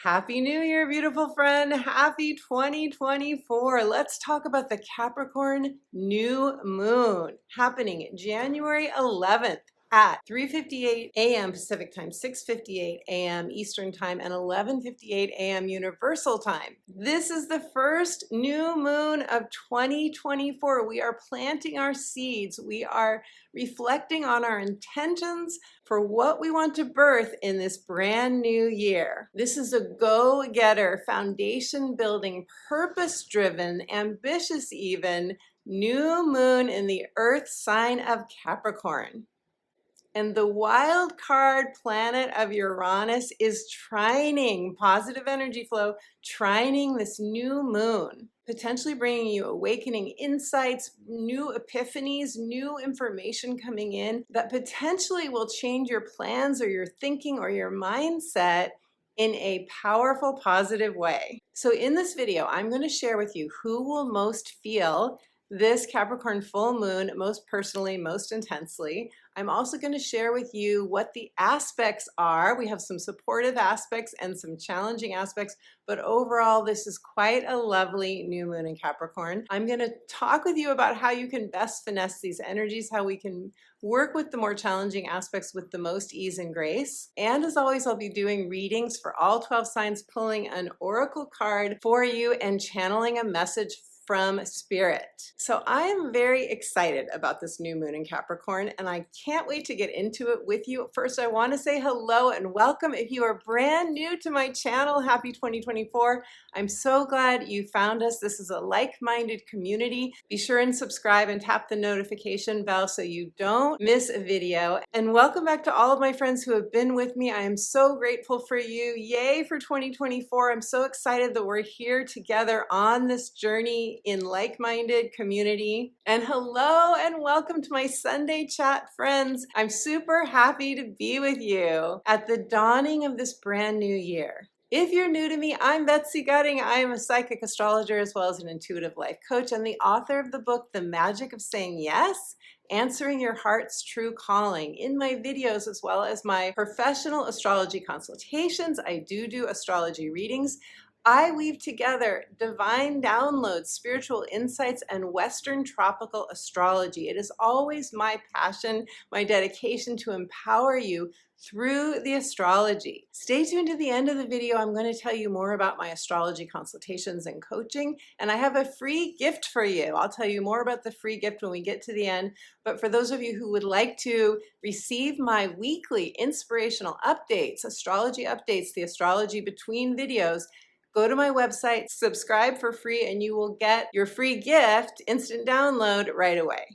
Happy New Year, beautiful friend. Happy 2024. Let's talk about the Capricorn new moon happening January 11th at 3:58 a.m. Pacific time, 6:58 a.m. Eastern time, and 11:58 a.m. Universal time. This is the first new moon of 2024. We are planting our seeds. We are reflecting on our intentions for what we want to birth in this brand new year. This is a go-getter, foundation-building, purpose-driven, ambitious even, new moon in the earth sign of Capricorn. And the wild card planet of Uranus is trining, positive energy flow, trining this new moon, potentially bringing you awakening insights, new epiphanies, new information coming in that potentially will change your plans or your thinking or your mindset in a powerful, positive way. So in this video, I'm going to share with you who will most feel this Capricorn full moon most personally, most intensely. I'm also going to share with you what the aspects are. We have some supportive aspects and some challenging aspects, but overall, this is quite a lovely new moon in Capricorn. I'm going to talk with you about how you can best finesse these energies, how we can work with the more challenging aspects with the most ease and grace. And as always, I'll be doing readings for all 12 signs, pulling an oracle card for you and channeling a message from Spirit. So I am very excited about this new moon in Capricorn, and I can't wait to get into it with you. First, I want to say hello and welcome. If you are brand new to my channel, happy 2024. I'm so glad you found us. This is a like-minded community. Be sure and subscribe and tap the notification bell so you don't miss a video. And welcome back to all of my friends who have been with me. I am so grateful for you. Yay for 2024. I'm so excited that we're here together on this journey in like-minded community. And hello and welcome to my Sunday chat friends. I'm super happy to be with you at the dawning of this brand new year. If you're new to me, I'm Betsy Gutting. I am a psychic astrologer as well as an intuitive life coach and the author of the book, The Magic of Saying Yes, Answering Your Heart's True Calling. In my videos as well as my professional astrology consultations, I do astrology readings. I weave together divine downloads, spiritual insights, and Western tropical astrology. It is always my passion, my dedication to empower you through the astrology. Stay tuned to the end of the video. I'm going to tell you more about my astrology consultations and coaching, and I have a free gift for you. I'll tell you more about the free gift when we get to the end, but for those of you who would like to receive my weekly inspirational updates, astrology updates, the astrology between videos, go to my website, subscribe for free, and you will get your free gift, instant download, right away.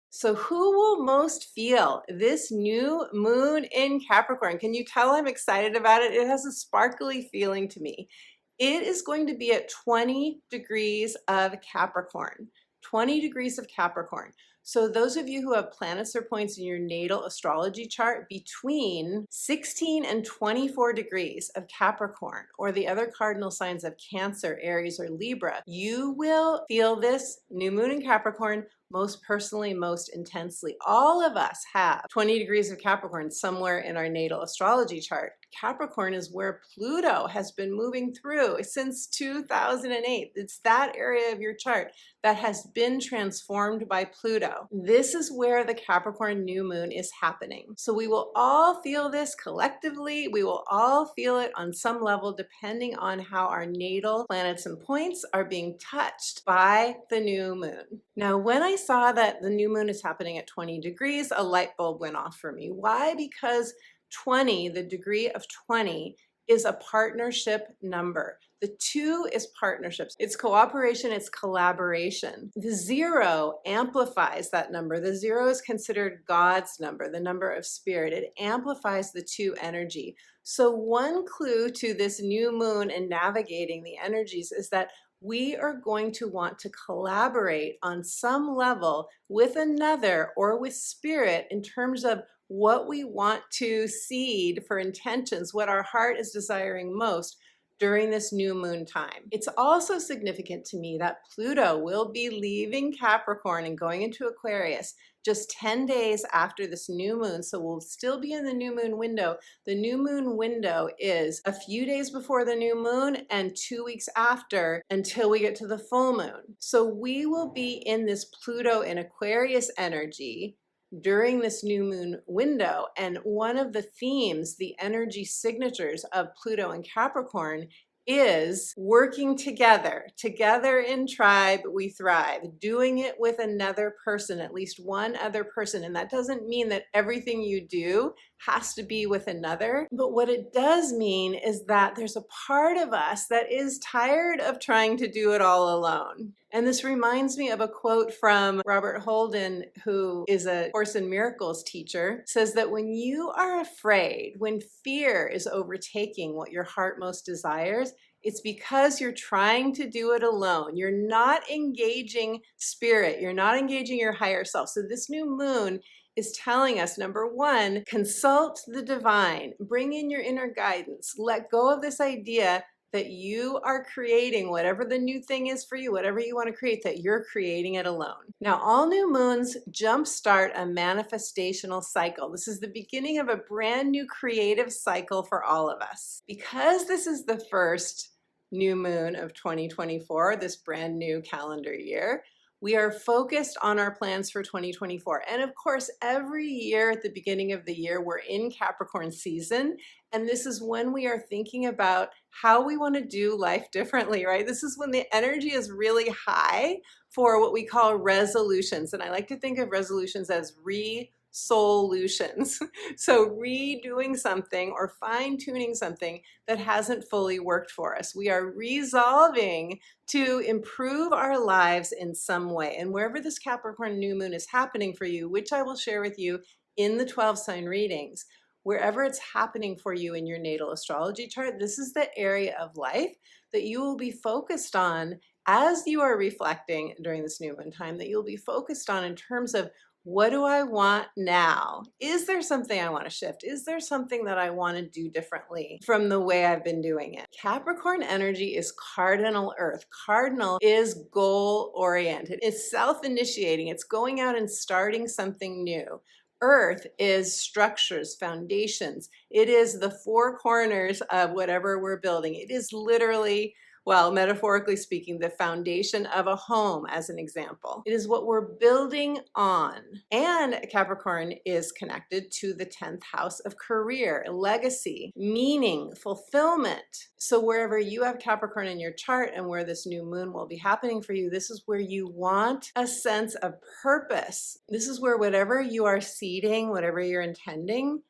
So who will most feel this new moon in Capricorn? Can you tell I'm excited about it? It has a sparkly feeling to me. It is going to be at 20 degrees of Capricorn. 20 degrees of Capricorn. So those of you who have planets or points in your natal astrology chart between 16 and 24 degrees of Capricorn, or the other cardinal signs of Cancer, Aries, or Libra, you will feel this new moon in Capricorn most personally, most intensely. All of us have 20 degrees of Capricorn somewhere in our natal astrology chart. Capricorn is where Pluto has been moving through since 2008. It's that area of your chart that has been transformed by Pluto. This is where the Capricorn new moon is happening. So we will all feel this collectively. We will all feel it on some level depending on how our natal planets and points are being touched by the new moon. Now, when I saw that the new moon is happening at 20 degrees, a light bulb went off for me. Why? Because 20, the degree of 20, is a partnership number. The 2 is partnerships. It's cooperation, it's collaboration. The 0 amplifies that number. The 0 is considered God's number, the number of spirit. It amplifies the 2 energy. So one clue to this new moon and navigating the energies is that we are going to want to collaborate on some level with another or with spirit in terms of what we want to seed for intentions, what our heart is desiring most during this new moon time. It's also significant to me that Pluto will be leaving Capricorn and going into Aquarius just 10 days after this new moon. So we'll still be in the new moon window. The new moon window is a few days before the new moon and 2 weeks after until we get to the full moon. So we will be in this Pluto and Aquarius energy during this new moon window. And one of the themes, the energy signatures of Pluto and Capricorn, is working together. Together in tribe, we thrive. Doing it with another person, at least one other person. And that doesn't mean that everything you do has to be with another. But what it does mean is that there's a part of us that is tired of trying to do it all alone. And this reminds me of a quote from Robert Holden, who is a Course in Miracles teacher, says that when you are afraid, when fear is overtaking what your heart most desires, it's because you're trying to do it alone. You're not engaging spirit. You're not engaging your higher self. So this new moon is telling us, number one, consult the divine, bring in your inner guidance, let go of this idea that you are creating whatever the new thing is for you, whatever you want to create, that you're creating it alone. Now, all new moons jumpstart a manifestational cycle. This is the beginning of a brand new creative cycle for all of us. Because this is the first new moon of 2024, this brand new calendar year, we are focused on our plans for 2024. And of course, every year at the beginning of the year, we're in Capricorn season. And this is when we are thinking about how we want to do life differently, right? This is when the energy is really high for what we call resolutions. And I like to think of resolutions as solutions. So redoing something or fine-tuning something that hasn't fully worked for us. We are resolving to improve our lives in some way. And wherever this Capricorn new moon is happening for you, which I will share with you in the 12 sign readings, wherever it's happening for you in your natal astrology chart, this is the area of life that you will be focused on as you are reflecting during this new moon time, that you'll be focused on in terms of, what do I want now? Is there something I want to shift? Is there something that I want to do differently from the way I've been doing it? Capricorn energy is cardinal earth. Cardinal is goal oriented. It's self-initiating. It's going out and starting something new. Earth is structures, foundations. It is the four corners of whatever we're building. It is literally, well, metaphorically speaking, the foundation of a home, as an example. It is what we're building on. And Capricorn is connected to the 10th house of career, legacy, meaning, fulfillment. So wherever you have Capricorn in your chart and where this new moon will be happening for you, this is where you want a sense of purpose. This is where whatever you are seeding, whatever you're intending,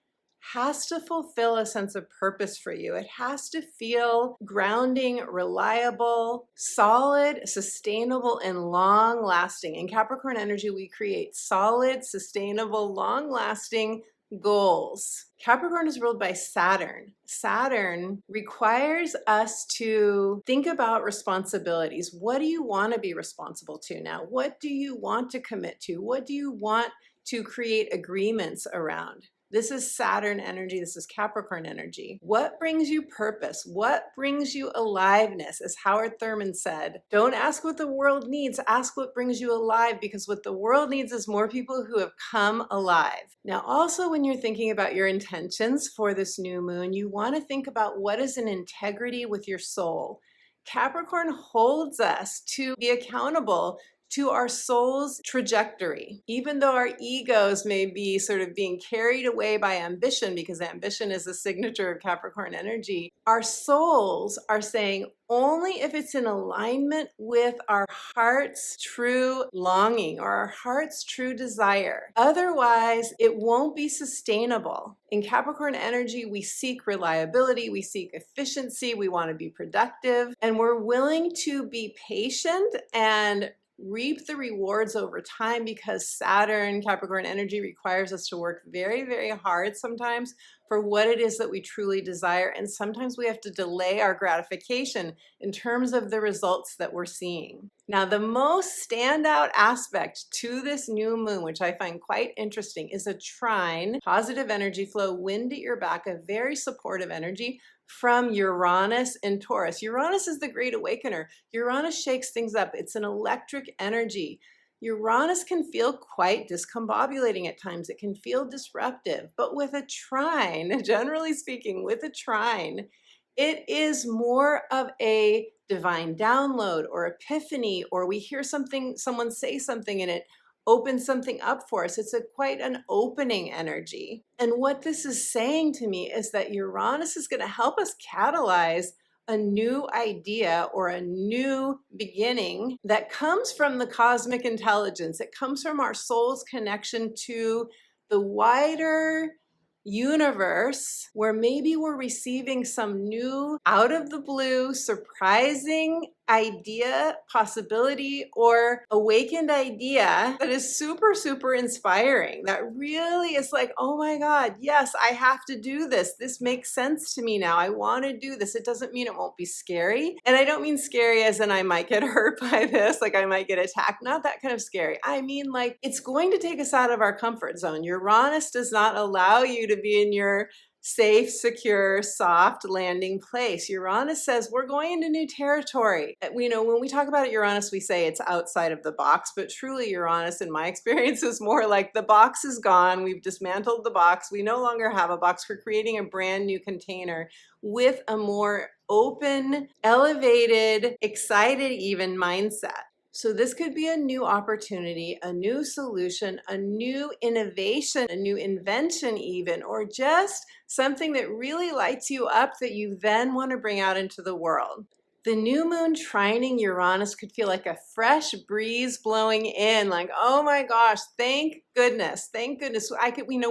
has to fulfill a sense of purpose for you. It has to feel grounding, reliable, solid, sustainable, and long-lasting. In Capricorn energy, we create solid, sustainable, long-lasting goals. Capricorn is ruled by Saturn. Saturn requires us to think about responsibilities. What do you want to be responsible to now? What do you want to commit to? What do you want to create agreements around? This is Saturn energy. This is Capricorn energy. What brings you purpose? What brings you aliveness? As Howard Thurman said, don't ask what the world needs, ask what brings you alive, because what the world needs is more people who have come alive. Now, also when you're thinking about your intentions for this new moon, you want to think about what is an integrity with your soul. Capricorn holds us to be accountable to our soul's trajectory. Even though our egos may be sort of being carried away by ambition, because ambition is a signature of Capricorn energy, our souls are saying only if it's in alignment with our heart's true longing or our heart's true desire. Otherwise, it won't be sustainable. In Capricorn energy, we seek reliability, we seek efficiency, we want to be productive, and we're willing to be patient and reap the rewards over time, because Saturn, Capricorn energy, requires us to work very, very hard sometimes for what it is that we truly desire. And sometimes we have to delay our gratification in terms of the results that we're seeing. Now, the most standout aspect to this new moon, which I find quite interesting, is a trine, positive energy flow, wind at your back, a very supportive energy from Uranus and Taurus. Uranus is the great awakener. Uranus shakes things up. It's an electric energy. Uranus can feel quite discombobulating at times. It can feel disruptive, but with a trine, generally speaking, with a trine, it is more of a divine download or epiphany, or we hear something, someone say something, and it opens something up for us. It's quite an opening energy. And what this is saying to me is that Uranus is going to help us catalyze a new idea or a new beginning that comes from the cosmic intelligence. It comes from our soul's connection to the wider universe, where maybe we're receiving some new, out of the blue, surprising idea, possibility, or awakened idea that is super, super inspiring. That really is like, oh my God, yes, I have to do this. This makes sense to me now. I want to do this. It doesn't mean it won't be scary. And I don't mean scary as in I might get hurt by this, like I might get attacked. Not that kind of scary. I mean, like, it's going to take us out of our comfort zone. Uranus does not allow you to be in your safe, secure, soft landing place. Uranus says we're going into new territory. When we talk about it, Uranus, we say it's outside of the box, but truly Uranus, in my experience, is more like the box is gone. We've dismantled the box. We no longer have a box. We're creating a brand new container with a more open, elevated, excited even mindset. So this could be a new opportunity, a new solution, a new innovation, a new invention even, or just something that really lights you up that you then want to bring out into the world. The new moon trining Uranus could feel like a fresh breeze blowing in, like, oh my gosh, thank goodness, thank goodness.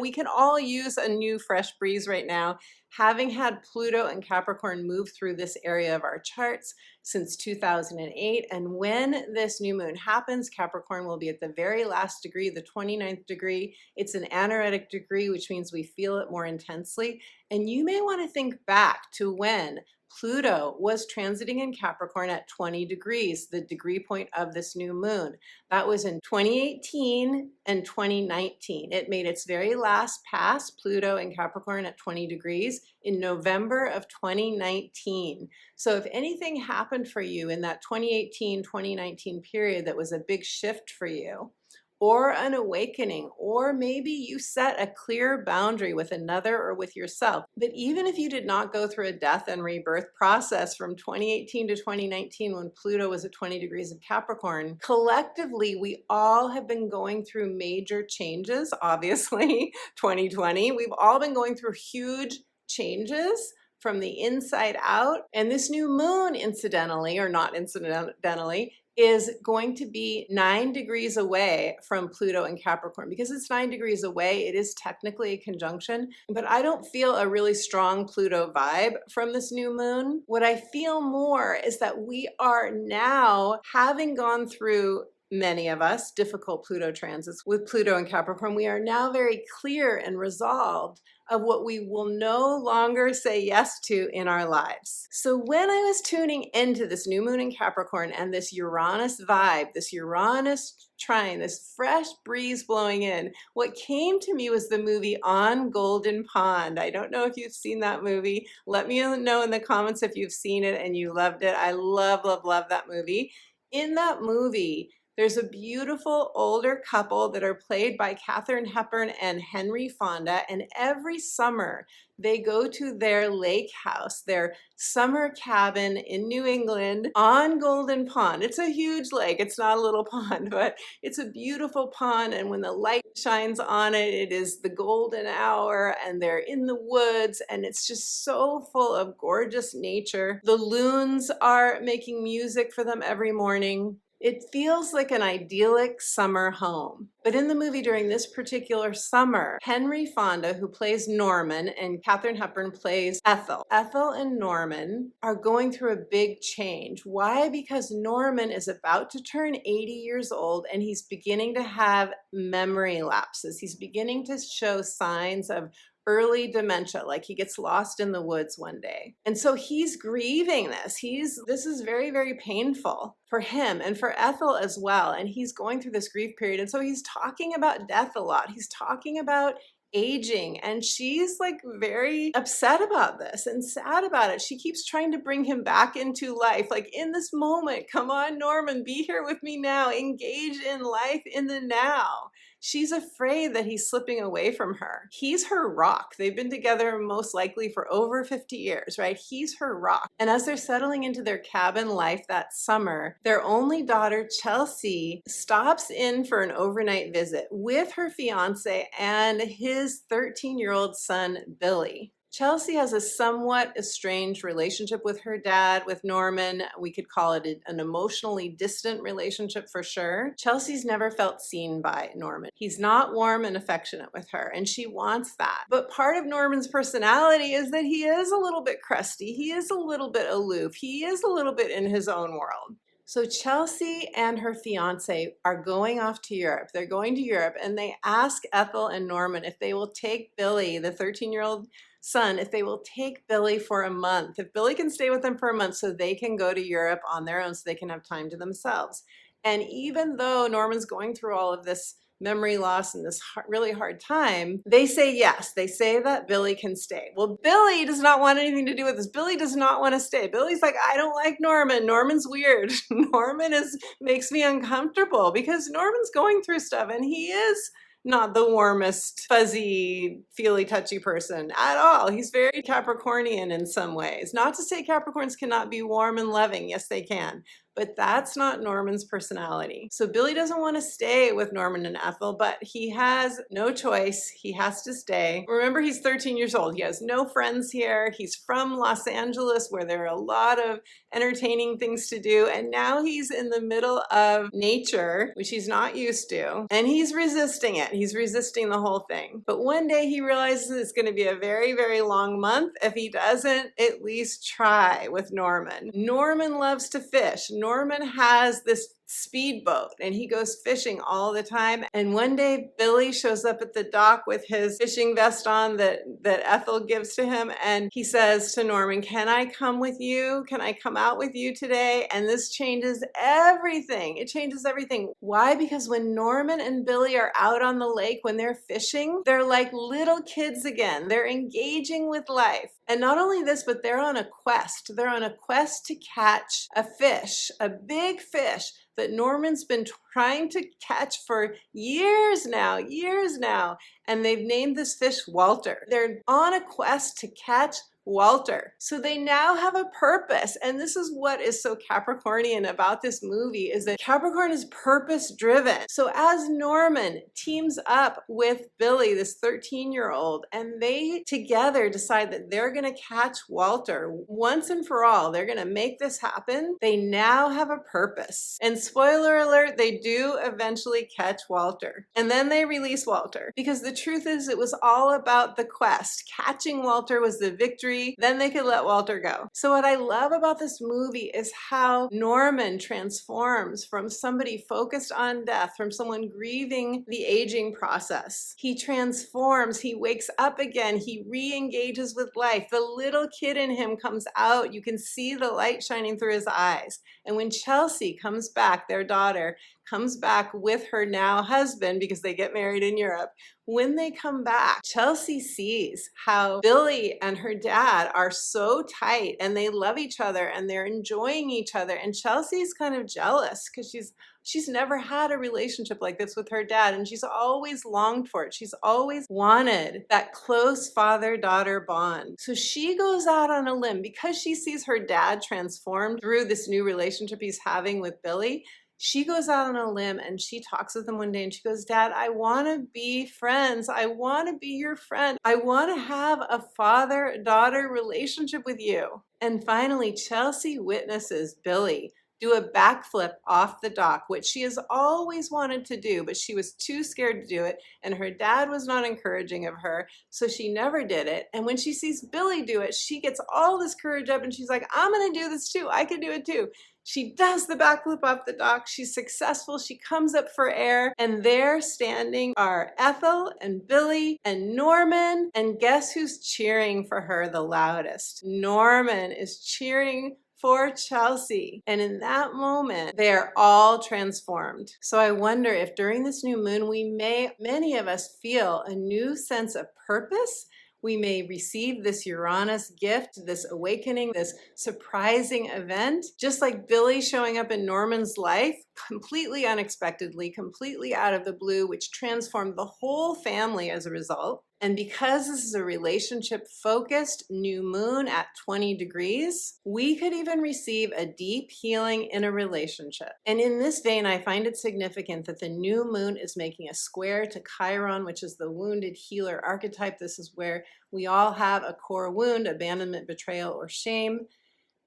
We can all use a new fresh breeze right now, having had Pluto and Capricorn move through this area of our charts since 2008. And when this new moon happens, Capricorn will be at the very last degree, the 29th degree. It's an anaretic degree, which means we feel it more intensely. And you may want to think back to when Pluto was transiting in Capricorn at 20 degrees, the degree point of this new moon. That was in 2018 and 2019. It made its very last pass, Pluto in Capricorn at 20 degrees, in November of 2019. So if anything happened for you in that 2018-2019 period that was a big shift for you, or an awakening, or maybe you set a clear boundary with another or with yourself. But even if you did not go through a death and rebirth process from 2018 to 2019 when Pluto was at 20 degrees of Capricorn, collectively, we all have been going through major changes. Obviously, 2020, we've all been going through huge changes from the inside out. And this new moon, incidentally, or not incidentally, is going to be 9 degrees away from Pluto and Capricorn. Because it's 9 degrees away, it is technically a conjunction, but I don't feel a really strong Pluto vibe from this new moon. What I feel more is that we are now, having gone through, many of us, difficult Pluto transits with Pluto and Capricorn, we are now very clear and resolved of what we will no longer say yes to in our lives. So when I was tuning into this new moon in Capricorn and this Uranus vibe, this Uranus trine, this fresh breeze blowing in, what came to me was the movie On Golden Pond. I don't know if you've seen that movie. Let me know in the comments if you've seen it and you loved it. I love, love, love that movie. In that movie, there's a beautiful older couple that are played by Katharine Hepburn and Henry Fonda, and every summer they go to their lake house, their summer cabin in New England on Golden Pond. It's a huge lake. It's not a little pond, but it's a beautiful pond, and when the light shines on it, it is the golden hour, and they're in the woods, and it's just so full of gorgeous nature. The loons are making music for them every morning. It feels like an idyllic summer home. But in the movie during this particular summer, Henry Fonda, who plays Norman, and Katharine Hepburn plays Ethel. Ethel and Norman are going through a big change. Why? Because Norman is about to turn 80 years old and he's beginning to have memory lapses. He's beginning to show signs of early dementia, like he gets lost in the woods one day. And so he's grieving this. This is very, very painful for him and for Ethel as well. And he's going through this grief period. And so he's talking about death a lot. He's talking about aging, and she's like very upset about this and sad about it. She keeps trying to bring him back into life, like in this moment. Come on, Norman, be here with me now. Engage in life in the now. She's afraid that he's slipping away from her. He's her rock. They've been together most likely for over 50 years, right? He's her rock. And as they're settling into their cabin life that summer, their only daughter, Chelsea, stops in for an overnight visit with her fiance and his 13-year-old son, Billy. Chelsea has a somewhat estranged relationship with her dad, with Norman. We could call it an emotionally distant relationship for sure. Chelsea's never felt seen by Norman. He's not warm and affectionate with her, and she wants that. But part of Norman's personality is that he is a little bit crusty. He is a little bit aloof. He is a little bit in his own world. So Chelsea and her fiance are going off to Europe. They're going to Europe, and they ask Ethel and Norman if they will take Billy, the 13-year-old son, if they will take Billy for a month. If Billy can stay with them for a month so they can go to Europe on their own, so they can have time to themselves. And even though Norman's going through all of this memory loss and this really hard time, they say yes. They say that Billy can stay. Well, Billy does not want anything to do with this. Billy does not want to stay. Billy's like, I don't like Norman. Norman's weird. Norman makes me uncomfortable because Norman's going through stuff, and he is not the warmest, fuzzy, feely, touchy person at all. He's very Capricornian in some ways. Not to say Capricorns cannot be warm and loving. Yes, they can. But that's not Norman's personality. So Billy doesn't want to stay with Norman and Ethel, but he has no choice. He has to stay. Remember, he's 13 years old. He has no friends here. He's from Los Angeles, where there are a lot of entertaining things to do. And now he's in the middle of nature, which he's not used to. And he's resisting it. He's resisting the whole thing. But one day he realizes it's going to be a very, very long month if he doesn't at least try with Norman. Norman loves to fish. Norman has this speedboat and he goes fishing all the time. And one day Billy shows up at the dock with his fishing vest on that Ethel gives to him, and he says to Norman, can I come with you? Can I come out with you today? And this changes everything. It changes everything. Why? Because when Norman and Billy are out on the lake, when they're fishing, they're like little kids again. They're engaging with life. And not only this, but they're on a quest. They're on a quest to catch a fish, a big fish that Norman's been trying to catch for years now, and they've named this fish Walter. They're on a quest to catch Walter. So they now have a purpose. And this is what is so Capricornian about this movie, is that Capricorn is purpose driven. So as Norman teams up with Billy, this 13-year-old, and they together decide that they're going to catch Walter once and for all, they're going to make this happen, they now have a purpose. And spoiler alert, they do eventually catch Walter. And then they release Walter, because the truth is it was all about the quest. Catching Walter was the victory. Then they could let Walter go. So what I love about this movie is how Norman transforms from somebody focused on death, from someone grieving the aging process. He transforms, he wakes up again, he re-engages with life. The little kid in him comes out. You can see the light shining through his eyes. And when Chelsea comes back, their daughter, comes back with her now husband, because they get married in Europe, when they come back, Chelsea sees how Billy and her dad are so tight and they love each other and they're enjoying each other. And Chelsea's kind of jealous because she's never had a relationship like this with her dad, and she's always longed for it. She's always wanted that close father-daughter bond. So she goes out on a limb because she sees her dad transformed through this new relationship he's having with Billy. She goes out on a limb and she talks with him one day and she goes, Dad, I want to be friends. I want to be your friend. I want to have a father-daughter relationship with you. And finally, Chelsea witnesses Billy do a backflip off the dock, which she has always wanted to do, but she was too scared to do it, and her dad was not encouraging of her, so she never did it. And when she sees Billy do it, she gets all this courage up and she's like, I'm gonna do this too. I can do it too. She does the backflip off the dock. She's successful. She comes up for air, and there standing are Ethel and Billy and Norman, and guess who's cheering for her the loudest? Norman is cheering for Chelsea. And in that moment, they are all transformed. So I wonder if during this new moon, many of us feel a new sense of purpose. We may receive this Uranus gift, this awakening, this surprising event, just like Billy showing up in Norman's life completely unexpectedly, completely out of the blue, which transformed the whole family as a result. And because this is a relationship-focused new moon at 20 degrees, we could even receive a deep healing in a relationship. And in this vein, I find it significant that the new moon is making a square to Chiron, which is the wounded healer archetype. This is where we all have a core wound, abandonment, betrayal, or shame.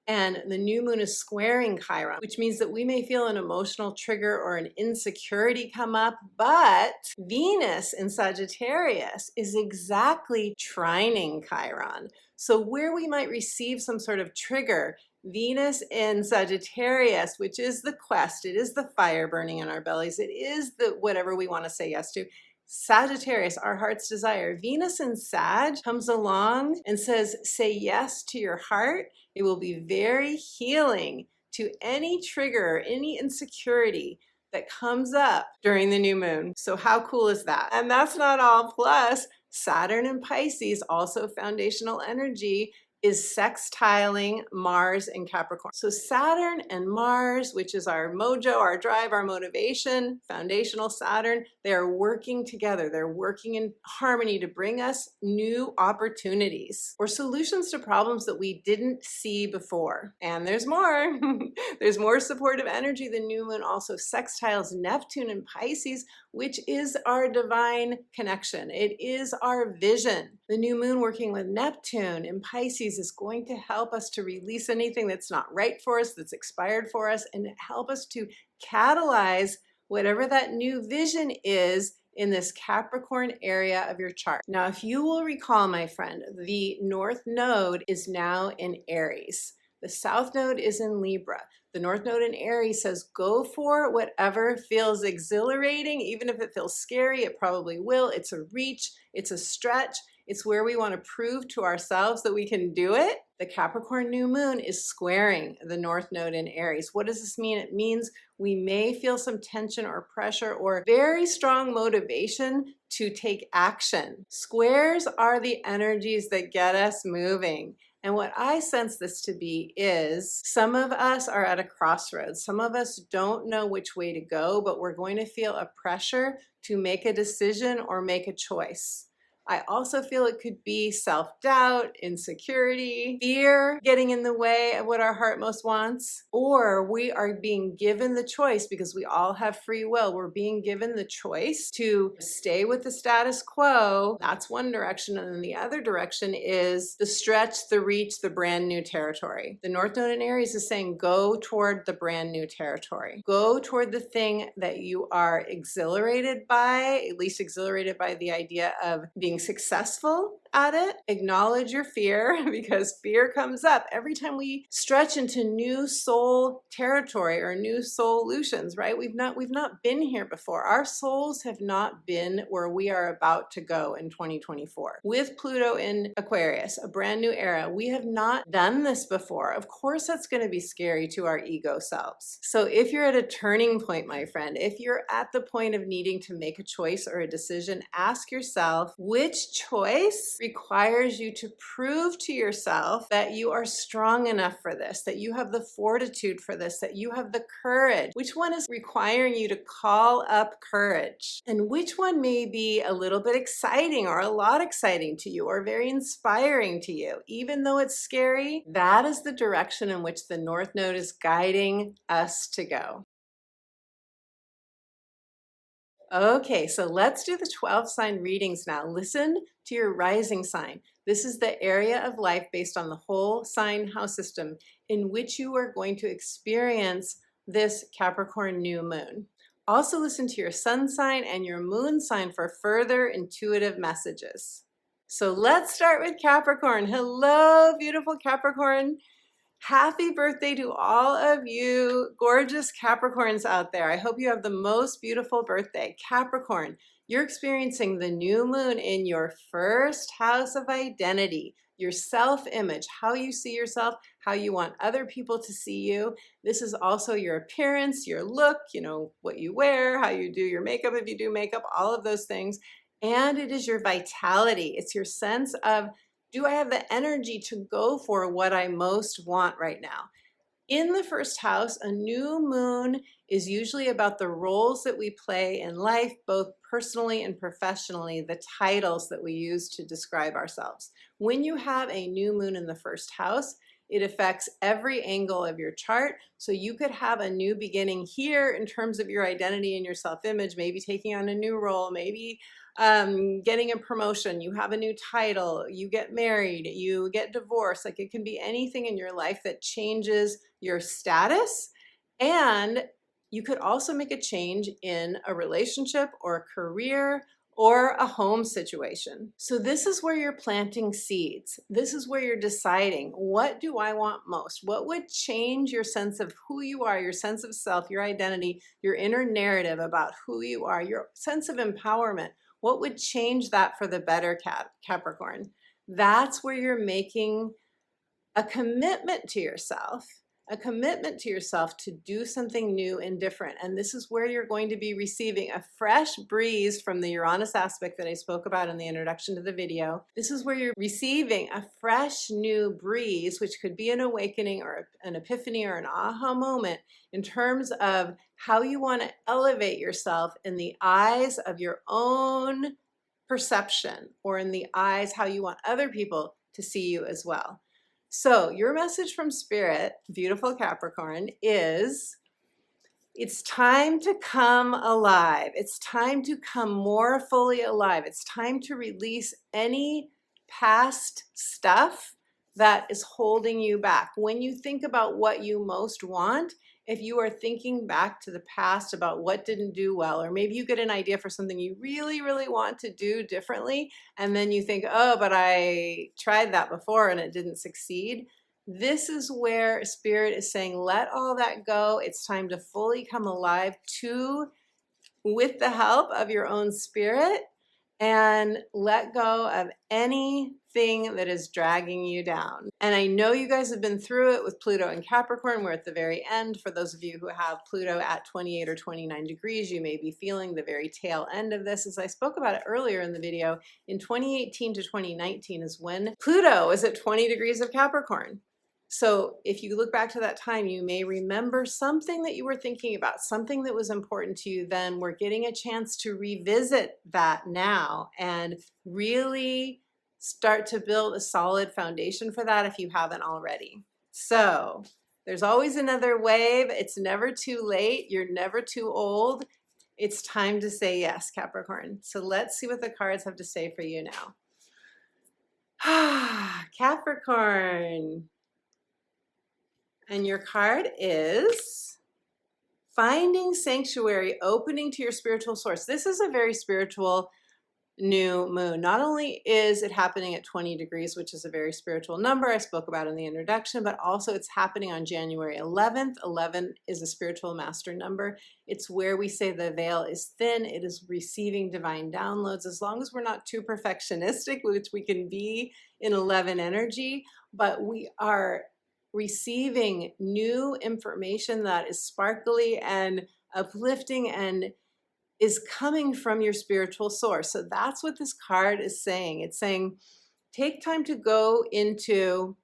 And the new moon is squaring Chiron, which means that we may feel an emotional trigger or an insecurity come up, but Venus in Sagittarius is exactly trining Chiron. So where we might receive some sort of trigger, Venus in Sagittarius, which is the quest, it is the fire burning in our bellies, it is the whatever we want to say yes to. Sagittarius, our heart's desire. Venus in Sag comes along and says, say yes to your heart. It will be very healing to any trigger, any insecurity that comes up during the new moon. So how cool is that? And that's not all. Plus, Saturn in Pisces, also foundational energy, is sextiling Mars in Capricorn. So Saturn and Mars, which is our mojo, our drive, our motivation, foundational Saturn, they are working together. They're working in harmony to bring us new opportunities or solutions to problems that we didn't see before. And there's more. There's more supportive energy. The new moon also sextiles Neptune in Pisces, which is our divine connection. It is our vision. The new moon working with Neptune in Pisces is going to help us to release anything that's not right for us, that's expired for us, and help us to catalyze whatever that new vision is in this Capricorn area of your chart. Now, if you will recall, my friend, the North Node is now in Aries. The South Node is in Libra. The North Node in Aries says, go for whatever feels exhilarating, even if it feels scary, it probably will. It's a reach, it's a stretch. It's where we want to prove to ourselves that we can do it. The Capricorn new moon is squaring the North Node in Aries. What does this mean? It means we may feel some tension or pressure or very strong motivation to take action. Squares are the energies that get us moving. And what I sense this to be is some of us are at a crossroads. Some of us don't know which way to go, but we're going to feel a pressure to make a decision or make a choice. I also feel it could be self-doubt, insecurity, fear getting in the way of what our heart most wants, or we are being given the choice because we all have free will. We're being given the choice to stay with the status quo. That's one direction. And then the other direction is the stretch, the reach, the brand new territory. The North Node in Aries is saying, go toward the brand new territory. Go toward the thing that you are exhilarated by, at least exhilarated by the idea of being successful at it. Acknowledge your fear because fear comes up every time we stretch into new soul territory or new solutions, right? We've not been here before. Our souls have not been where we are about to go in 2024. With Pluto in Aquarius, a brand new era, we have not done this before. Of course, that's going to be scary to our ego selves. So if you're at a turning point, my friend, if you're at the point of needing to make a choice or a decision, ask yourself which choice requires you to prove to yourself that you are strong enough for this, that you have the fortitude for this, that you have the courage. Which one is requiring you to call up courage? And which one may be a little bit exciting or a lot exciting to you or very inspiring to you? Even though it's scary, that is the direction in which the North Node is guiding us to go. Okay, so let's do the 12 sign readings now. Listen to your rising sign. This is the area of life based on the whole sign house system in which you are going to experience this Capricorn new moon. Also listen to your sun sign and your moon sign for further intuitive messages. So let's start with Capricorn. Hello, beautiful Capricorn. Happy birthday to all of you gorgeous Capricorns out there. I hope you have the most beautiful birthday. Capricorn, you're experiencing the new moon in your first house of identity, your self-image, how you see yourself, how you want other people to see you. This is also your appearance, your look, what you wear, how you do your makeup, if you do makeup, all of those things. And it is your vitality. It's your sense of, do I have the energy to go for what I most want right now? In the first house, a new moon is usually about the roles that we play in life, both personally and professionally, the titles that we use to describe ourselves. When you have a new moon in the first house, it affects every angle of your chart. So you could have a new beginning here in terms of your identity and your self-image, maybe taking on a new role, maybe getting a promotion, you have a new title, you get married, you get divorced. Like, it can be anything in your life that changes your status. And you could also make a change in a relationship or a career or a home situation. So this is where you're planting seeds. This is where you're deciding, what do I want most? What would change your sense of who you are, your sense of self, your identity, your inner narrative about who you are, your sense of empowerment? What would change that for the better, Capricorn? That's where you're making a commitment to yourself, to do something new and different. And this is where you're going to be receiving a fresh breeze from the Uranus aspect that I spoke about in the introduction to the video. This is where you're receiving a fresh new breeze, which could be an awakening or an epiphany or an aha moment in terms of how you want to elevate yourself in the eyes of your own perception, or in the eyes how you want other people to see you as well. So your message from Spirit, beautiful Capricorn, is it's time to come alive. It's time to come more fully alive. It's time to release any past stuff that is holding you back. When you think about what you most want, if you are thinking back to the past about what didn't do well, or maybe you get an idea for something you really, really want to do differently, and then you think, oh, but I tried that before and it didn't succeed. This is where Spirit is saying, let all that go. It's time to fully come alive with the help of your own spirit, and let go of anything that is dragging you down. And I know you guys have been through it with Pluto and Capricorn. We're at the very end. For those of you who have Pluto at 28 or 29 degrees, you may be feeling the very tail end of this. As I spoke about it earlier in the video, in 2018 to 2019 is when Pluto is at 20 degrees of Capricorn. So if you look back to that time, you may remember something that you were thinking about, something that was important to you then. We're getting a chance to revisit that now and really start to build a solid foundation for that if you haven't already. So there's always another wave. It's never too late. You're never too old. It's time to say yes, Capricorn. So let's see what the cards have to say for you now. Capricorn. And your card is finding sanctuary, opening to your spiritual source. This is a very spiritual new moon. Not only is it happening at 20 degrees, which is a very spiritual number I spoke about in the introduction, but also it's happening on January 11th. 11 is a spiritual master number. It's where we say the veil is thin. It is receiving divine downloads, as long as we're not too perfectionistic, which we can be in 11 energy, but we are receiving new information that is sparkly and uplifting and is coming from your spiritual source. So that's what this card is saying. It's saying, take time to go into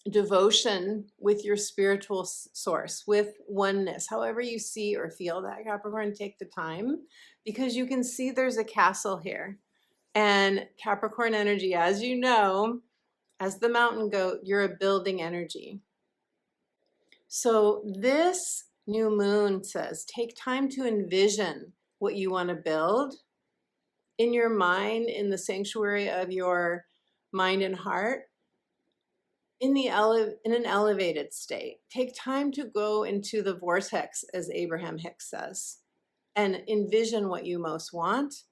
devotion with your spiritual source, with oneness, however you see or feel that, Capricorn. Take the time, because you can see there's a castle here. And Capricorn energy, as you know, as the mountain goat, you're a building energy. So this new moon says, take time to envision what you want to build in your mind, in the sanctuary of your mind and heart, in an elevated state. Take time to go into the vortex, as Abraham Hicks says, and envision what you most want.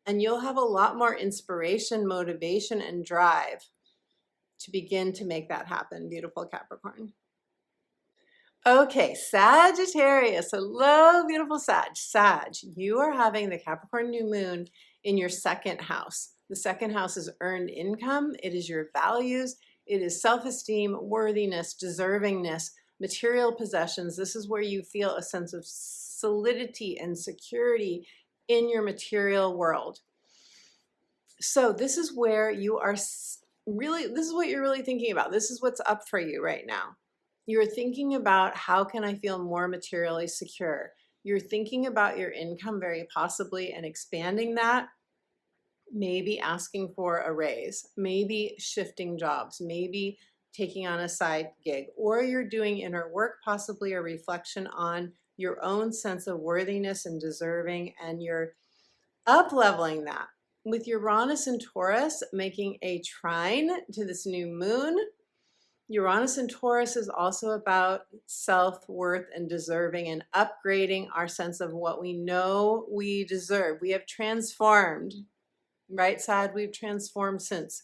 And you'll have a lot more inspiration, motivation, and drive to begin to make that happen, beautiful Capricorn. Okay, Sagittarius. Hello, beautiful Sag. Sag, you are having the Capricorn new moon in your second house. The second house is earned income. It is your values. It is self-esteem, worthiness, deservingness, material possessions. This is where you feel a sense of solidity and security in your material world. So this is where you are really, this is what you're really thinking about. This is what's up for you right now. You're thinking about, how can I feel more materially secure? You're thinking about your income very possibly and expanding that, maybe asking for a raise, maybe shifting jobs, maybe taking on a side gig, or you're doing inner work, possibly a reflection on your own sense of worthiness and deserving, and you're up-leveling that. With Uranus and Taurus making a trine to this new moon, Uranus and Taurus is also about self-worth and deserving and upgrading our sense of what we know we deserve. We have transformed, right, Sad? We've transformed since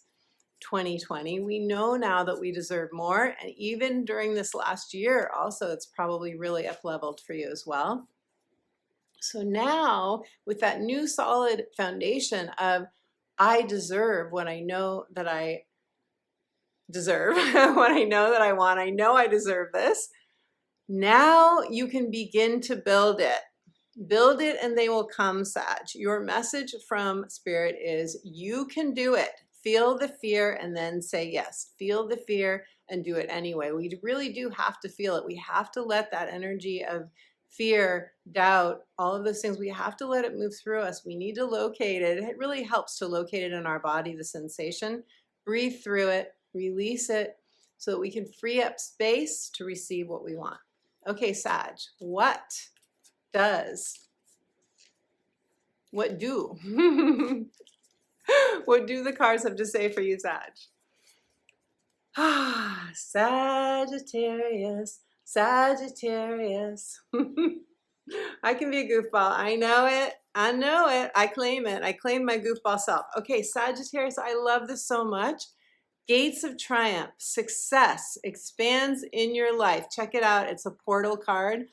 2020. We know now that we deserve more. And even during this last year, also, it's probably really up-leveled for you as well. So now, with that new solid foundation of, I deserve what I know that I deserve, what I know that I want, I know I deserve this. Now you can begin to build it. Build it and they will come, Sag. Your message from Spirit is, you can do it. Feel the fear and then say yes. Feel the fear and do it anyway. We really do have to feel it. We have to let that energy of fear, doubt, all of those things, we have to let it move through us. We need to locate it. It really helps to locate it in our body, the sensation. Breathe through it, release it, so that we can free up space to receive what we want. Okay, Sag, what do what do the cards have to say for you, Sag? Sagittarius, Sagittarius. I can be a goofball. I know it. I know it. I claim it. I claim my goofball self. Okay, Sagittarius, I love this so much. Gates of Triumph, success expands in your life. Check it out. It's a portal card.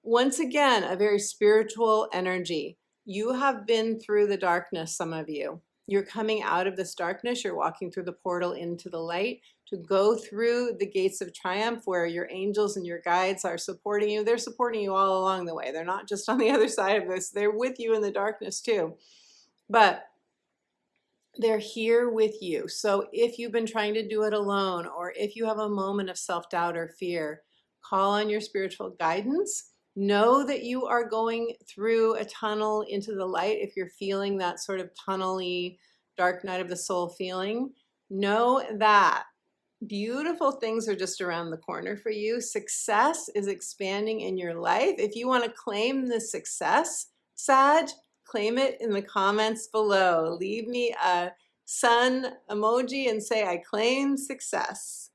Once again, a very spiritual energy. You have been through the darkness, some of you. You're coming out of this darkness. You're walking through the portal into the light to go through the gates of triumph, where your angels and your guides are supporting you. They're supporting you all along the way. They're not just on the other side of this. They're with you in the darkness too. But they're here with you. So if you've been trying to do it alone, or if you have a moment of self-doubt or fear, call on your spiritual guidance. Know that you are going through a tunnel into the light. If you're feeling that sort of tunnel-y, dark night of the soul feeling, know that beautiful things are just around the corner for you. Success is expanding in your life. If you want to claim the success, Sag, claim it in the comments below. Leave me a sun emoji and say, I claim success.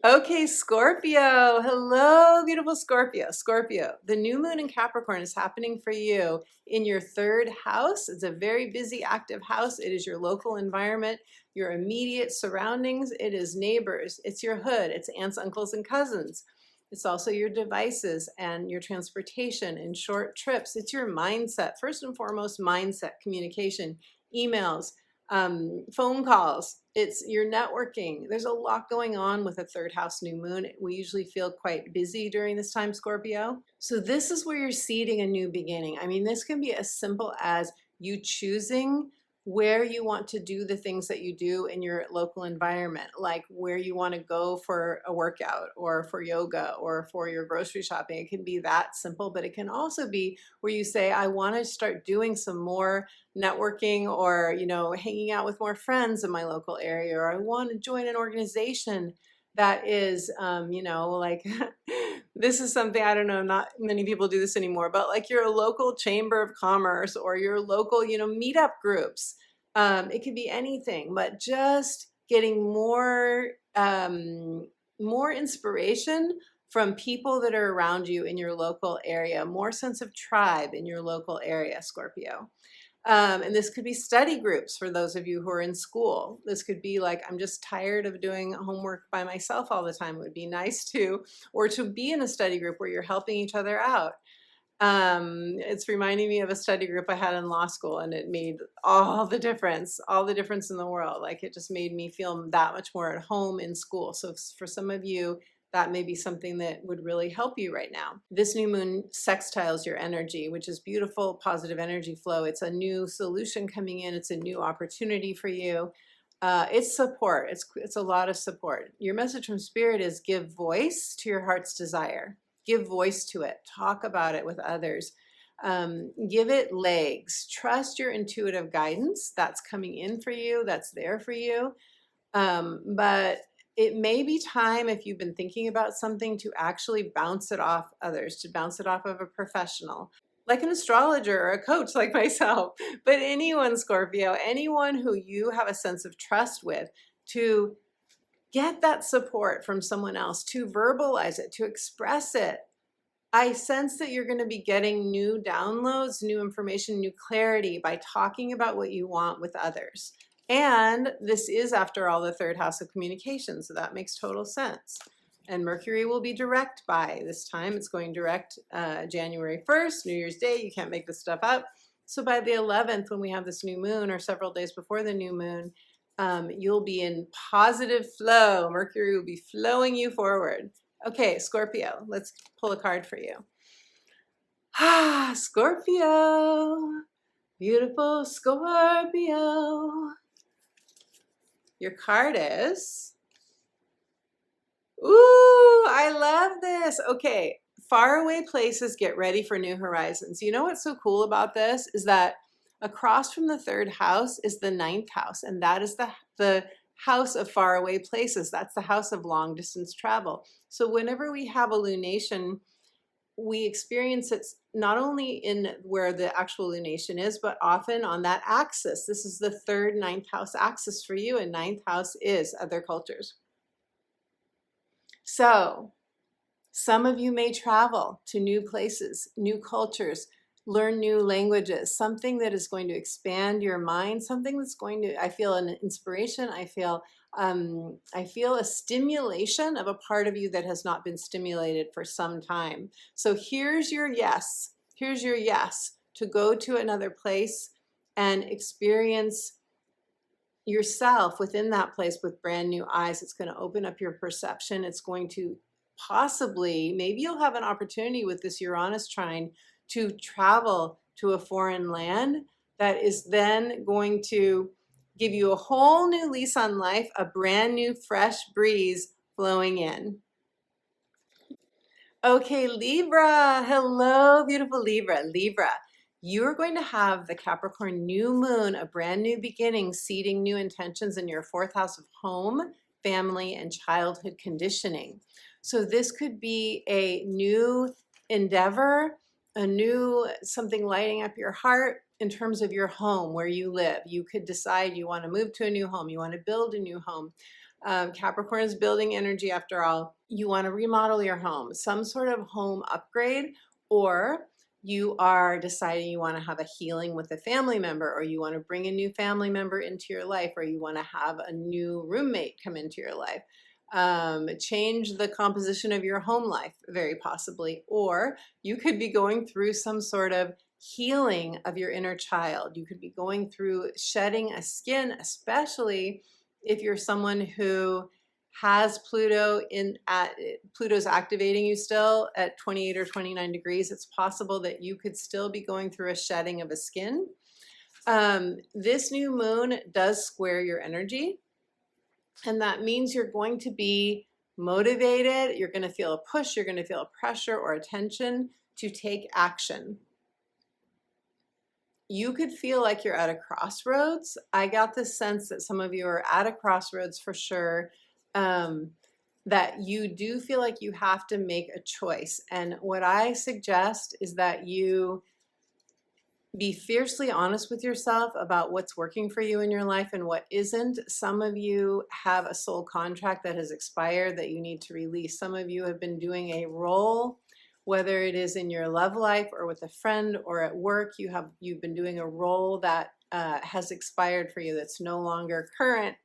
Okay, Scorpio. Hello, beautiful Scorpio. Scorpio, the new moon in Capricorn is happening for you in your third house. It's a very busy, active house. It is your local environment, your immediate surroundings. It is neighbors. It's your hood. It's aunts, uncles, and cousins. It's also your devices and your transportation and short trips. It's your mindset. First and foremost, mindset, communication, emails, phone calls. It's your networking. There's a lot going on with a third house new moon. We usually feel quite busy during this time, Scorpio. So this is where you're seeding a new beginning. I mean, this can be as simple as you choosing where you want to do the things that you do in your local environment, like where you want to go for a workout or for yoga or for your grocery shopping. It can be that simple, but it can also be where you say, I want to start doing some more networking, or, you know, hanging out with more friends in my local area, or I want to join an organization that is, you know, like this is something, I don't know, not many people do this anymore, but like your local chamber of commerce or your local, you know, meetup groups. It could be anything, but just getting more, more inspiration from people that are around you in your local area, more sense of tribe in your local area, Scorpio. And this could be study groups for those of you who are in school. This could be like, I'm just tired of doing homework by myself all the time. It would be nice to, or to be in a study group where you're helping each other out. It's reminding me of a study group I had in law school, and it made all the difference in the world. Like, it just made me feel that much more at home in school. So for some of you, that may be something that would really help you right now. This new moon sextiles your energy, which is beautiful, positive energy flow. It's a new solution coming in. It's a new opportunity for you. It's support. It's a lot of support. Your message from Spirit is give voice to your heart's desire. Give voice to it. Talk about it with others. Give it legs. Trust your intuitive guidance. That's coming in for you. That's there for you. But it may be time, if you've been thinking about something, to actually bounce it off others, to bounce it off of a professional, like an astrologer or a coach like myself. But anyone, Scorpio, anyone who you have a sense of trust with, to get that support from someone else, to verbalize it, to express it. I sense that you're going to be getting new downloads, new information, new clarity by talking about what you want with others. And this is, after all, the third house of communication, so that makes total sense. And Mercury will be direct by this time. It's going direct January 1st, New Year's Day. You can't make this stuff up. So by the 11th, when we have this new moon, or several days before the new moon, you'll be in positive flow. Mercury will be flowing you forward. Okay, Scorpio, let's pull a card for you. Scorpio, beautiful Scorpio. Your card is, ooh, I love this. Okay, faraway places, get ready for new horizons. You know what's so cool about this is that across from the third house is the ninth house, and that is the house of faraway places. That's the house of long distance travel. So whenever we have a lunation, we experience it not only in where the actual lunation is, but often on that axis. This is the third ninth house axis for you, and ninth house is other cultures. So some of you may travel to new places, new cultures, learn new languages, something that is going to expand your mind, something that's going to, I feel an inspiration, I feel a stimulation of a part of you that has not been stimulated for some time. So here's your yes to go to another place and experience yourself within that place with brand new eyes. It's going to open up your perception. It's going to possibly, maybe you'll have an opportunity with this Uranus trine to travel to a foreign land that is then going to give you a whole new lease on life, a brand new fresh breeze flowing in. Okay, Libra. Hello, beautiful Libra. Libra, you're going to have the Capricorn new moon, a brand new beginning, seeding new intentions in your fourth house of home, family, and childhood conditioning. So this could be a new endeavor, a new something lighting up your heart in terms of your home, where you live. You could decide you want to move to a new home, you want to build a new home. Capricorn is building energy after all. You want to remodel your home, some sort of home upgrade, or you are deciding you want to have a healing with a family member, or you want to bring a new family member into your life, or you want to have a new roommate come into your life. Change the composition of your home life, very possibly. Or you could be going through some sort of healing of your inner child. You could be going through shedding a skin, especially if you're someone who has Pluto Pluto's activating you still at 28 or 29 degrees. It's possible that you could still be going through a shedding of a skin. This new moon does square your energy. And that means you're going to be motivated, you're going to feel a push, you're going to feel a pressure or a tension to take action. You could feel like you're at a crossroads. I got this sense that some of you are at a crossroads for sure, that you do feel like you have to make a choice. And what I suggest is that you be fiercely honest with yourself about what's working for you in your life and what isn't. Some of you have a soul contract that has expired that you need to release. Some of you have been doing a role, whether it is in your love life or with a friend or at work. You've been doing a role that has expired for you, that's no longer current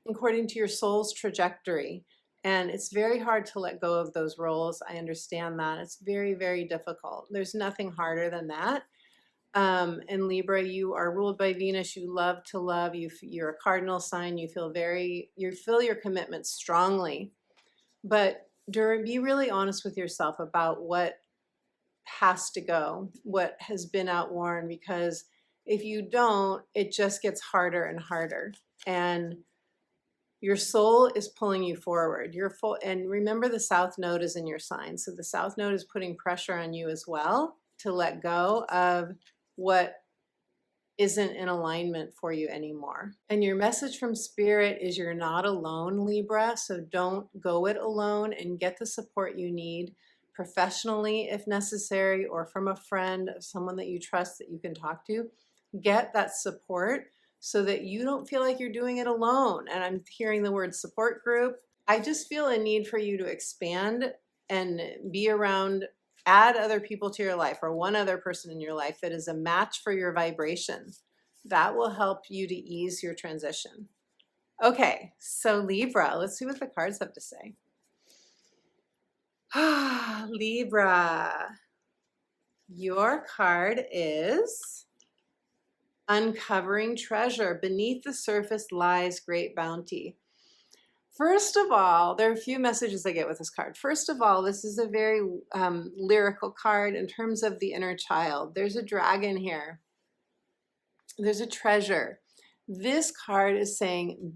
according to your soul's trajectory. And it's very hard to let go of those roles. I understand that. It's very, very difficult. There's nothing harder than that. And Libra, you are ruled by Venus. You love to love. You're a cardinal sign. You feel your commitment strongly. But be really honest with yourself about what has to go, what has been outworn, because if you don't, it just gets harder and harder. And your soul is pulling you forward. And remember, the South Node is in your sign. So the South Node is putting pressure on you as well to let go of what isn't in alignment for you anymore. And your message from Spirit is you're not alone, Libra. So don't go it alone, and get the support you need professionally if necessary, or from a friend, someone that you trust that you can talk to. Get that support so that you don't feel like you're doing it alone. And I'm hearing the word support group. I just feel a need for you to expand and be around, add other people to your life, or one other person in your life that is a match for your vibration. That will help you to ease your transition. Okay, so Libra, let's see what the cards have to say. Libra, your card is Uncovering Treasure. Beneath the surface lies great bounty. First of all, there are a few messages I get with this card. First of all, this is a very lyrical card in terms of the inner child. There's a dragon here. There's a treasure. This card is saying,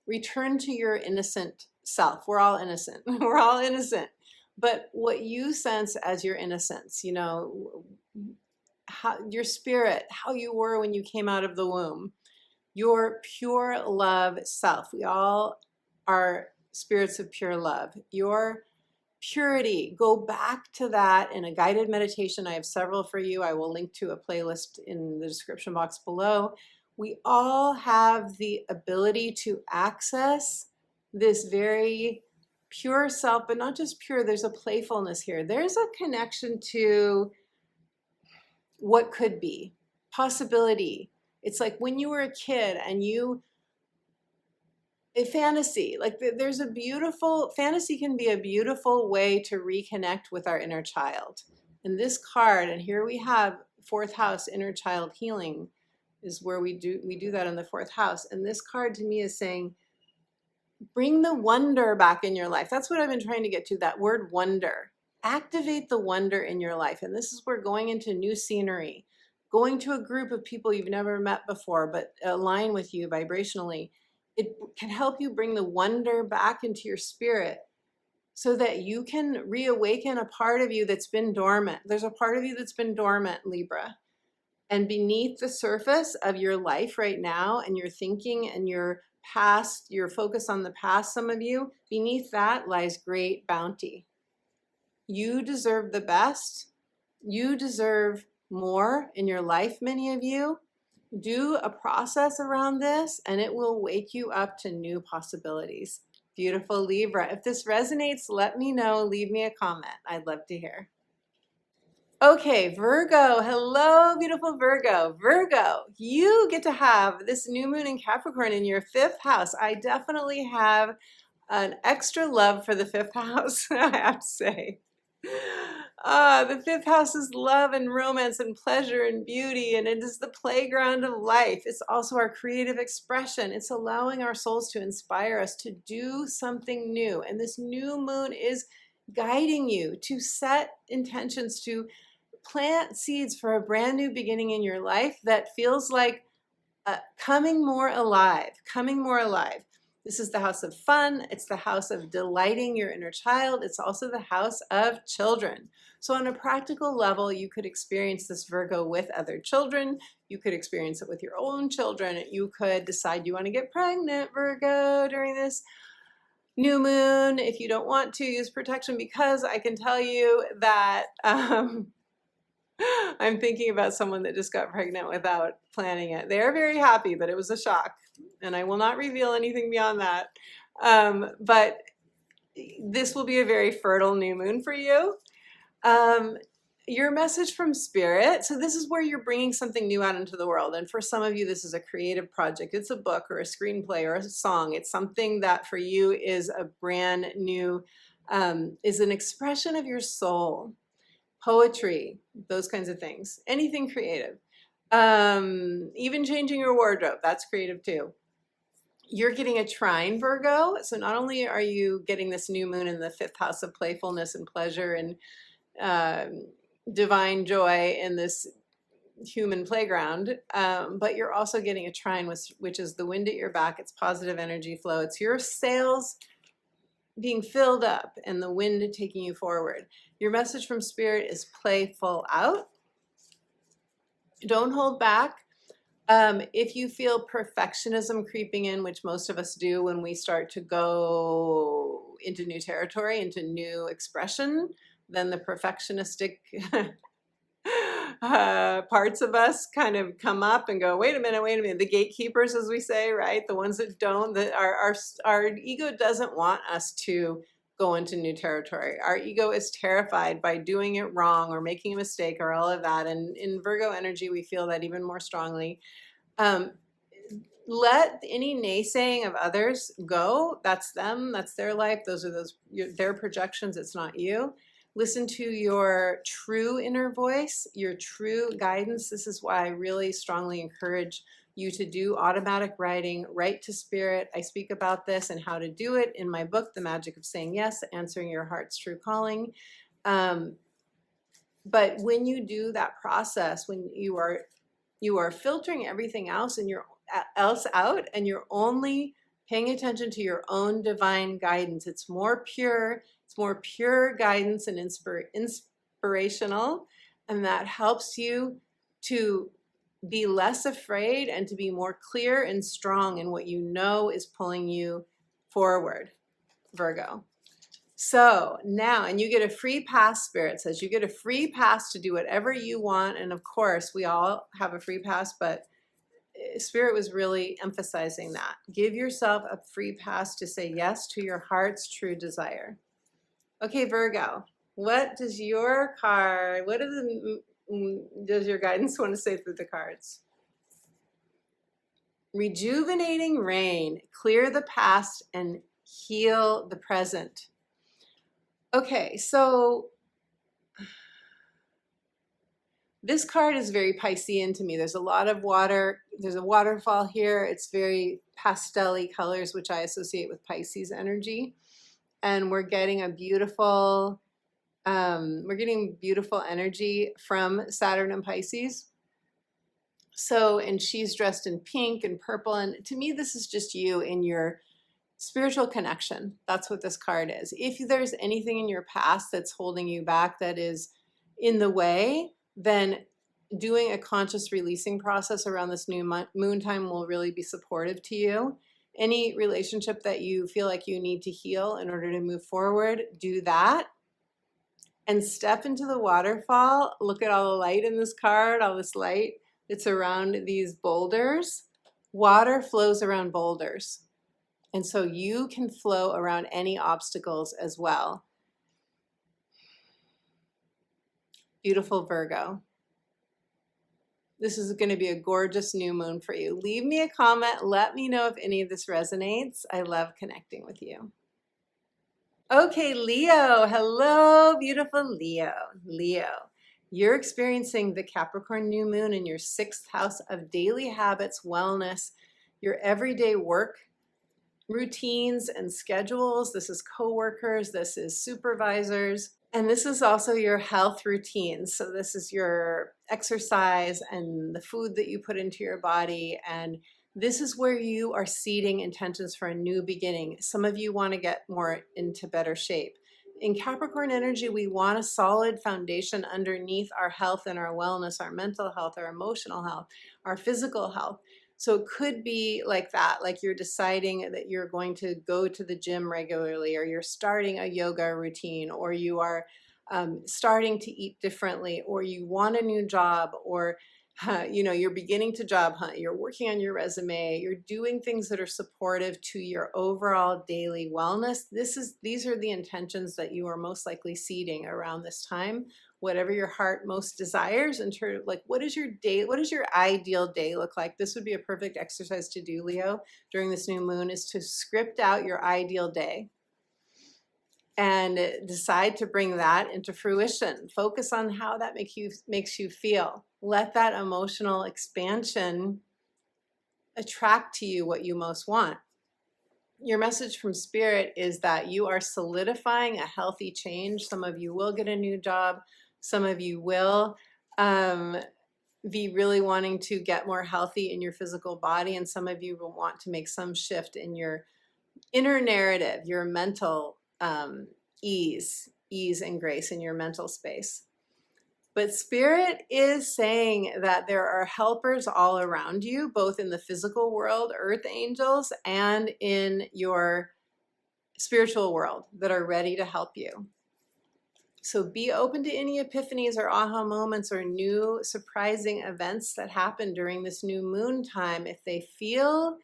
return to your innocent self. We're all innocent. We're all innocent. But what you sense as your innocence, your spirit, how you were when you came out of the womb, your pure love self. We all are spirits of pure love. Your purity, go back to that in a guided meditation. I have several for you. I will link to a playlist in the description box below. We all have the ability to access this very pure self, but not just pure. There's a playfulness here. There's a connection to what could be, possibility. It's like when you were a kid and a fantasy, like there's a beautiful, fantasy can be a beautiful way to reconnect with our inner child. And this card, and here we have 4th house, inner child healing, is where we do that in the 4th house. And this card to me is saying, bring the wonder back in your life. That's what I've been trying to get to, that word wonder. Activate the wonder in your life. And this is where going into new scenery, going to a group of people you've never met before, but align with you vibrationally, it can help you bring the wonder back into your spirit so that you can reawaken a part of you that's been dormant. There's a part of you that's been dormant, Libra. And beneath the surface of your life right now, and your thinking and your past, your focus on the past, some of you, beneath that lies great bounty. You deserve the best. You deserve more in your life, many of you. Do a process around this, and it will wake you up to new possibilities. Beautiful Libra. If this resonates, let me know. Leave me a comment. I'd love to hear. Okay, Virgo. Hello, beautiful Virgo. Virgo, you get to have this new moon in Capricorn in your 5th house. I definitely have an extra love for the 5th house, I have to say. The 5th house is love and romance and pleasure and beauty, and it is the playground of life. It's also our creative expression. It's allowing our souls to inspire us to do something new. And this new moon is guiding you to set intentions, to plant seeds for a brand new beginning in your life that feels like coming more alive, coming more alive. This is the house of fun. It's the house of delighting your inner child. It's also the house of children. So on a practical level, you could experience this, Virgo, with other children. You could experience it with your own children. You could decide you want to get pregnant, Virgo, during this new moon. If you don't want to, use protection, because I can tell you that I'm thinking about someone that just got pregnant without planning it. They're very happy, but it was a shock. And I will not reveal anything beyond that. But this will be a very fertile new moon for you. your message from spirit. So this is where you're bringing something new out into the world. And for some of you, this is a creative project. It's a book or a screenplay or a song. It's something that for you is a brand new, is an expression of your soul, poetry, those kinds of things, anything creative. Even changing your wardrobe, that's creative too. You're getting a trine, Virgo. So not only are you getting this new moon in the 5th house of playfulness and pleasure and divine joy in this human playground, but you're also getting a trine, which is the wind at your back. It's positive energy flow. It's your sails being filled up and the wind taking you forward. Your message from spirit is play full out. Don't hold back. If you feel perfectionism creeping in, which most of us do when we start to go into new territory, into new expression, then the perfectionistic parts of us kind of come up and go, wait a minute, the gatekeepers, as we say, right? The ones that don't, that our ego doesn't want us to go into new territory. Our ego is terrified by doing it wrong or making a mistake or all of that. And in Virgo energy, we feel that even more strongly. Let any naysaying of others go. That's them. That's their life. Those are their projections. It's not you. Listen to your true inner voice, your true guidance. This is why I really strongly encourage you to do automatic writing, write to spirit. I speak about this and how to do it in my book, The Magic of Saying Yes, Answering Your Heart's True Calling. But when you do that process, when you are filtering everything else out and you're only paying attention to your own divine guidance, it's more pure guidance and inspirational, and that helps you to be less afraid and to be more clear and strong in what you know is pulling you forward, Virgo. So now, and you get a free pass, Spirit says, you get a free pass to do whatever you want. And of course, we all have a free pass, but Spirit was really emphasizing that. Give yourself a free pass to say yes to your heart's true desire. Okay, Virgo, what does your card, does your guidance want to say through the cards? Rejuvenating rain, clear the past and heal the present. Okay, so this card is very Piscean to me. There's a lot of water. There's a waterfall here. It's very pastel-y colors, which I associate with Pisces energy. And we're getting a beautiful, energy from Saturn and Pisces. So, and she's dressed in pink and purple. And to me, this is just you in your spiritual connection. That's what this card is. If there's anything in your past that's holding you back, that is in the way, then doing a conscious releasing process around this new moon time will really be supportive to you. Any relationship that you feel like you need to heal in order to move forward, do that. And step into the waterfall. Look at all the light in this card, all this light that's around these boulders. Water flows around boulders. And so you can flow around any obstacles as well. Beautiful Virgo. This is going to be a gorgeous new moon for you. Leave me a comment. Let me know if any of this resonates. I love connecting with you. Okay, Leo. Hello, beautiful Leo. Leo, you're experiencing the Capricorn new moon in your 6th house of daily habits, wellness, your everyday work routines and schedules. This is coworkers. This is supervisors. And this is also your health routines. So this is your exercise and the food that you put into your body. And this is where you are seeding intentions for a new beginning. Some of you want to get more into better shape. In Capricorn energy, we want a solid foundation underneath our health and our wellness, our mental health, our emotional health, our physical health. So it could be like that, like you're deciding that you're going to go to the gym regularly, or you're starting a yoga routine, or you are starting to eat differently, or you want a new job, or You know, you're beginning to job hunt, you're working on your resume, you're doing things that are supportive to your overall daily wellness. These are the intentions that you are most likely seeding around this time. Whatever your heart most desires in terms of like, what is your day, what does your ideal day look like? This would be a perfect exercise to do, Leo, during this new moon, is to script out your ideal day and decide to bring that into fruition. Focus on how that makes you feel. Let that emotional expansion attract to you what you most want. Your message from Spirit is that you are solidifying a healthy change. Some of you will get a new job. Some of you will be really wanting to get more healthy in your physical body. And some of you will want to make some shift in your inner narrative, your mental ease and grace in your mental space. But Spirit is saying that there are helpers all around you, both in the physical world, earth angels, and in your spiritual world that are ready to help you. So be open to any epiphanies or aha moments or new surprising events that happen during this new moon time. If they feel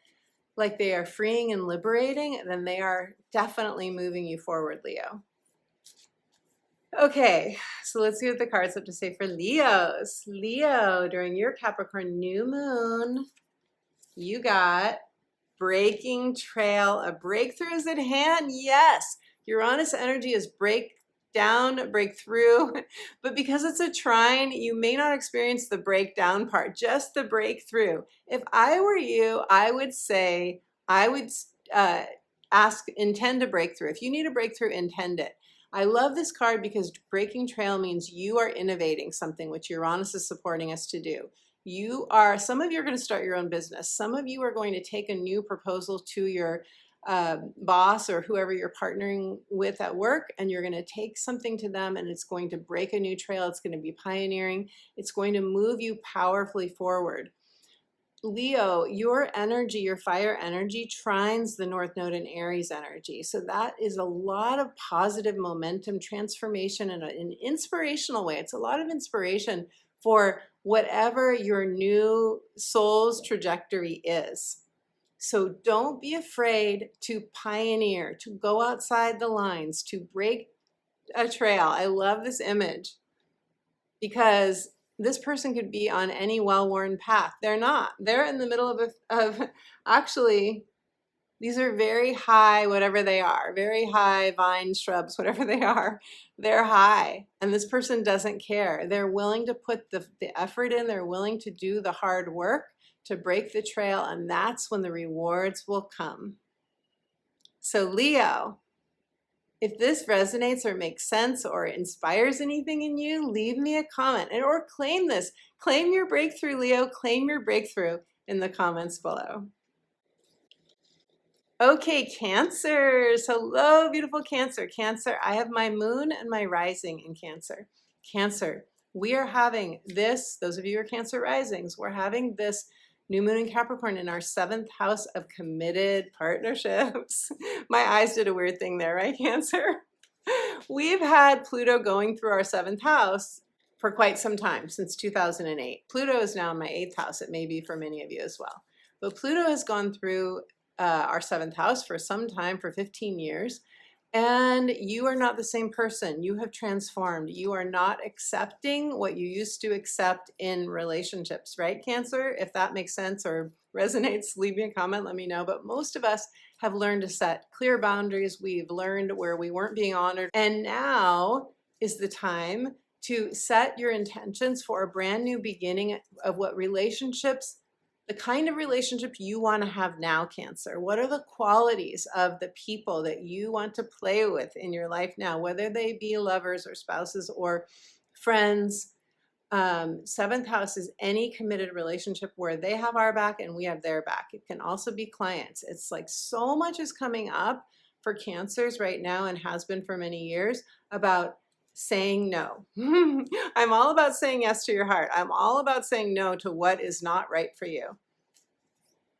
like they are freeing and liberating, then they are definitely moving you forward, Leo. Okay, so let's see what the cards have to say for Leos. Leo, during your Capricorn new moon, you got breaking trail. A breakthrough is at hand. Yes, Uranus energy is break down, breakthrough, but because it's a trine, you may not experience the breakdown part, just the breakthrough. If I were you, I would say, I would intend a breakthrough. If you need a breakthrough, intend it. I love this card because breaking trail means you are innovating something, which Uranus is supporting us to do. Some of you are going to start your own business. Some of you are going to take a new proposal to your boss or whoever you're partnering with at work, and you're going to take something to them and it's going to break a new trail. It's going to be pioneering. It's going to move you powerfully forward. Leo, your energy, your fire energy trines the North Node in Aries energy. So that is a lot of positive momentum, transformation in an inspirational way. It's a lot of inspiration for whatever your new soul's trajectory is. So don't be afraid to pioneer, to go outside the lines, to break a trail. I love this image because this person could be on any well-worn path. They're not. They're in the middle of actually, these are very high, whatever they are, very high vine shrubs, whatever they are, they're high. And this person doesn't care. They're willing to put the effort in. They're willing to do the hard work to break the trail. And that's when the rewards will come. So Leo, if this resonates or makes sense or inspires anything in you, leave me a comment or claim this. Claim your breakthrough, Leo. Claim your breakthrough in the comments below. Okay, Cancers. Hello, beautiful Cancer. Cancer, I have my moon and my rising in Cancer. Cancer, we are having this, those of you who are Cancer risings, we're having this new moon in Capricorn in our 7th house of committed partnerships. My eyes did a weird thing there, right, Cancer? We've had Pluto going through our 7th house for quite some time, since 2008. Pluto is now in my 8th house. It may be for many of you as well. But Pluto has gone through our 7th house for some time, for 15 years. And you are not the same person. You have transformed. You are not accepting what you used to accept in relationships, right, Cancer? If that makes sense or resonates, leave me a comment, let me know. But most of us have learned to set clear boundaries. We've learned where we weren't being honored. And now is the time to set your intentions for a brand new beginning of what relationships, the kind of relationship you want to have now, Cancer. What are the qualities of the people that you want to play with in your life now, whether they be lovers or spouses or friends? 7th house is any committed relationship where they have our back and we have their back. It can also be clients. It's like so much is coming up for Cancers right now and has been for many years about saying no. I'm all about saying yes to your heart. I'm all about saying no to what is not right for you.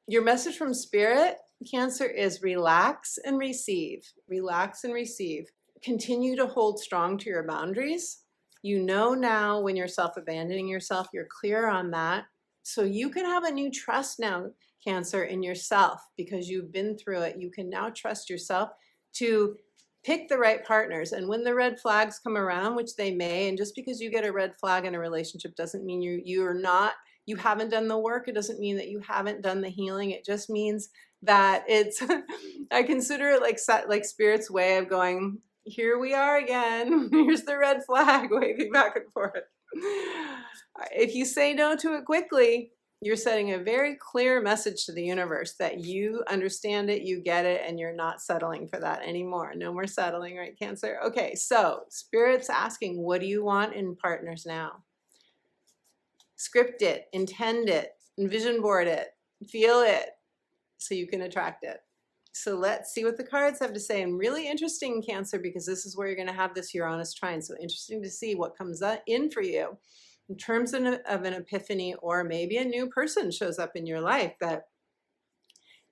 Your message from Spirit, Cancer, is relax and receive. Relax and receive. Continue to hold strong to your boundaries. You know now when you're self-abandoning yourself, you're clear on that. So you can have a new trust now, Cancer, in yourself because you've been through it. You can now trust yourself to pick the right partners. And when the red flags come around, which they may, and just because you get a red flag in a relationship doesn't mean you haven't done the work. It doesn't mean that you haven't done the healing. It just means that it's, I consider it like Spirit's way of going, here we are again. Here's the red flag waving back and forth. If you say no to it quickly, you're setting a very clear message to the universe that you understand it, you get it, and you're not settling for that anymore. No more settling, right, Cancer? Okay, so Spirit's asking, what do you want in partners now? Script it, intend it, envision board it, feel it, so you can attract it. So let's see what the cards have to say. And really interesting, Cancer, because this is where you're going to have this Uranus trine. So interesting to see what comes in for you in terms of an epiphany, or maybe a new person shows up in your life that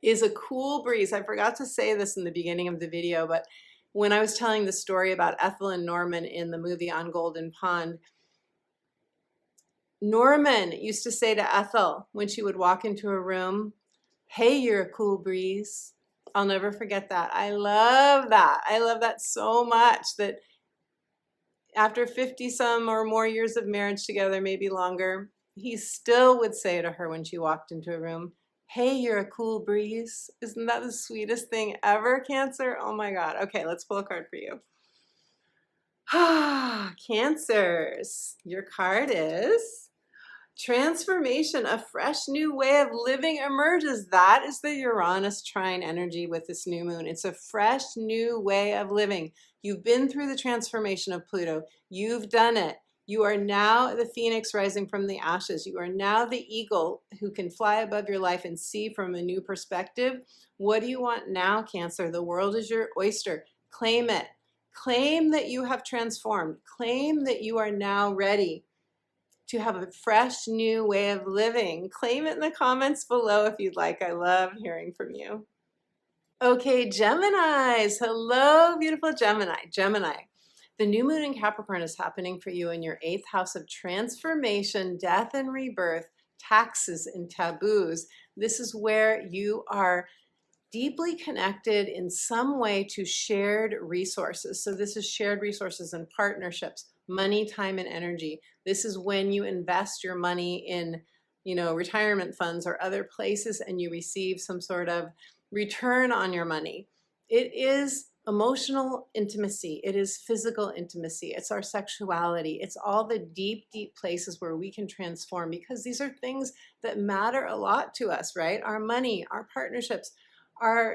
is a cool breeze. I forgot to say this in the beginning of the video, but when I was telling the story about Ethel and Norman in the movie On Golden Pond, Norman used to say to Ethel when she would walk into a room, "Hey, you're a cool breeze." I'll never forget that. I love that. I love that so much, that after 50 some or more years of marriage together, maybe longer, he still would say to her when she walked into a room, "Hey, you're a cool breeze." Isn't that the sweetest thing ever, Cancer? Oh my God. Okay, let's pull a card for you. Cancers, your card is transformation. A fresh new way of living emerges. That is the Uranus trine energy with this new moon. It's a fresh new way of living. You've been through the transformation of Pluto. You've done it. You are now the phoenix rising from the ashes. You are now the eagle who can fly above your life and see from a new perspective. What do you want now, Cancer? The world is your oyster. Claim it. Claim that you have transformed. Claim that you are now ready to have a fresh new way of living. Claim it in the comments below if you'd like. I love hearing from you. Okay, Geminis. Hello, beautiful Gemini. Gemini, the new moon in Capricorn is happening for you in your 8th house of transformation, death and rebirth, taxes and taboos. This is where you are deeply connected in some way to shared resources. So this is shared resources and partnerships, money, time, and energy. This is when you invest your money in, retirement funds or other places, and you receive some sort of return on your money. It is emotional intimacy. It is physical intimacy. It's our sexuality. It's all the deep, deep places where we can transform, because these are things that matter a lot to us, right? Our money, our partnerships,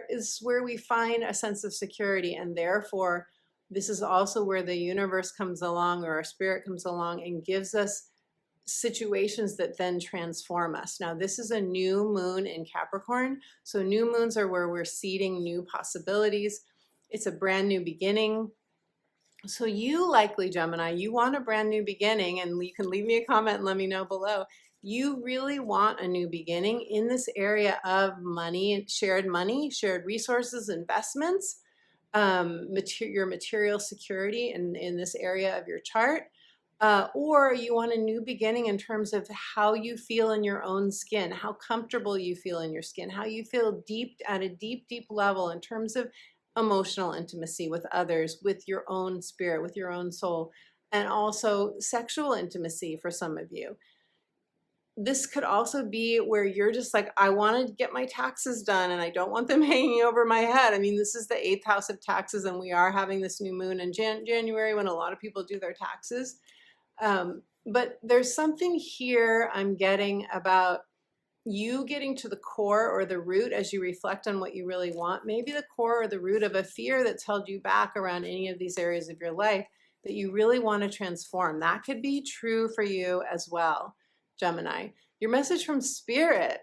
is where we find a sense of security, and therefore this is also where the universe comes along, or our spirit comes along and gives us situations that then transform us. Now, this is a new moon in Capricorn, so new moons are where we're seeding new possibilities. It's a brand new beginning. So you likely, Gemini, you want a brand new beginning, and you can leave me a comment and let me know below. You really want a new beginning in this area of money, shared resources, investments, your material security in this area of your chart. Or you want a new beginning in terms of how you feel in your own skin, how comfortable you feel in your skin, how you feel at a deep, deep level in terms of emotional intimacy with others, with your own spirit, with your own soul, and also sexual intimacy for some of you. This could also be where you're just like, I want to get my taxes done and I don't want them hanging over my head. I mean, this is the 8th house of taxes, and we are having this new moon in January when a lot of people do their taxes. But there's something here I'm getting about you getting to the core or the root as you reflect on what you really want. Maybe the core or the root of a fear that's held you back around any of these areas of your life that you really want to transform. That could be true for you as well, Gemini. Your message from Spirit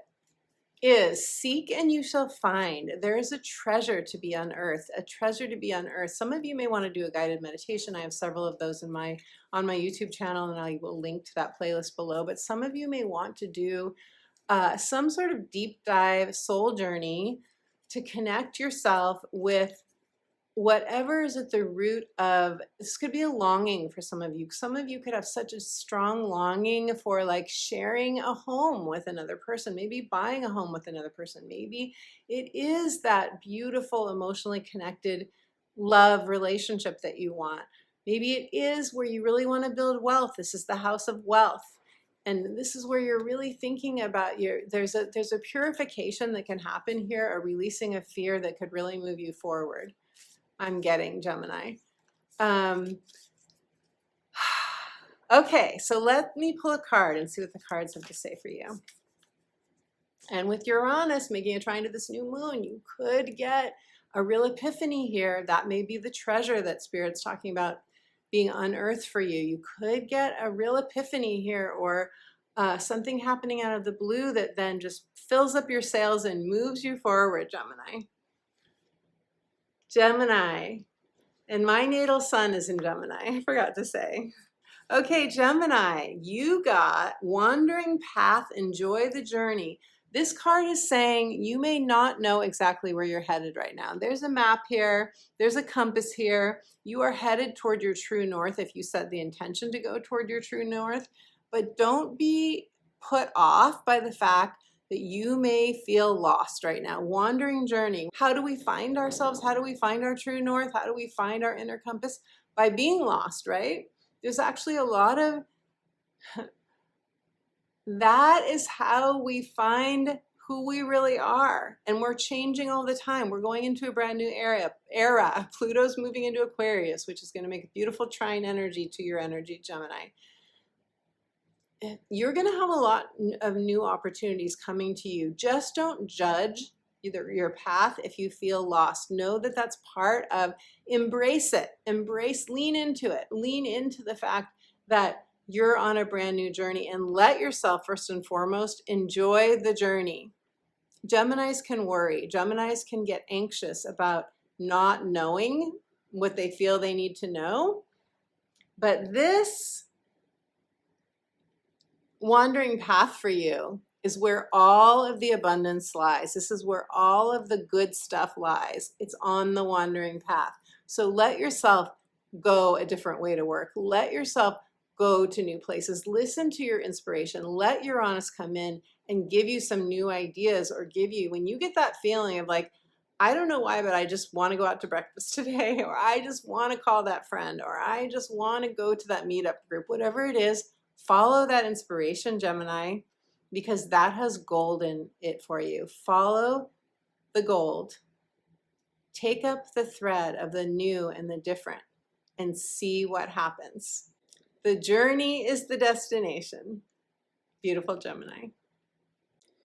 is seek and you shall find. There is a treasure to be unearthed, a treasure to be unearthed. Some of you may want to do a guided meditation. I have several of those on my YouTube channel, and I will link to that playlist below. But some of you may want to do some sort of deep dive soul journey to connect yourself with whatever is at the root of this could be a longing for some of you. Some of you could have such a strong longing for like sharing a home with another person, maybe buying a home with another person. Maybe it is that beautiful, emotionally connected love relationship that you want. Maybe it is where you really want to build wealth. This is the house of wealth. And this is where you're really thinking about there's a purification that can happen here, a releasing of fear that could really move you forward. I'm getting, Gemini. Okay, so let me pull a card and see what the cards have to say for you. And with Uranus making a trine to this new moon, you could get a real epiphany here. That may be the treasure that Spirit's talking about being unearthed for you. You could get a real epiphany here, or something happening out of the blue that then just fills up your sails and moves you forward, Gemini. Gemini. And my natal sun is in Gemini, I forgot to say. Okay, Gemini, you got wandering path, enjoy the journey. This card is saying you may not know exactly where you're headed right now. There's a map here, there's a compass here. You are headed toward your true north if you set the intention to go toward your true north, but don't be put off by the fact that you may feel lost right now. Wandering journey. How do we find ourselves? How do we find our true north? How do we find our inner compass? By being lost, right? There's actually a lot of, that is how we find who we really are. And we're changing all the time. We're going into a brand new era. Pluto's moving into Aquarius, which is going to make a beautiful trine energy to your energy, Gemini. You're going to have a lot of new opportunities coming to you. Just don't judge either your path if you feel lost. Know that that's part of, embrace it. Lean into it. Lean into the fact that you're on a brand new journey, and let yourself, first and foremost, enjoy the journey. Geminis can worry. Geminis can get anxious about not knowing what they feel they need to know. But this wandering path for you is where all of the abundance lies. This is where all of the good stuff lies. It's on the wandering path. So let yourself go a different way to work. Let yourself go to new places. Listen to your inspiration. Let Uranus come in and give you some new ideas, or give you, when you get that feeling of like, I don't know why, but I just want to go out to breakfast today, or I just want to call that friend, or I just want to go to that meetup group, whatever it is, follow that inspiration, Gemini, because that has gold in it for you. Follow the gold. Take up the thread of the new and the different and see what happens. The journey is the destination. Beautiful, Gemini.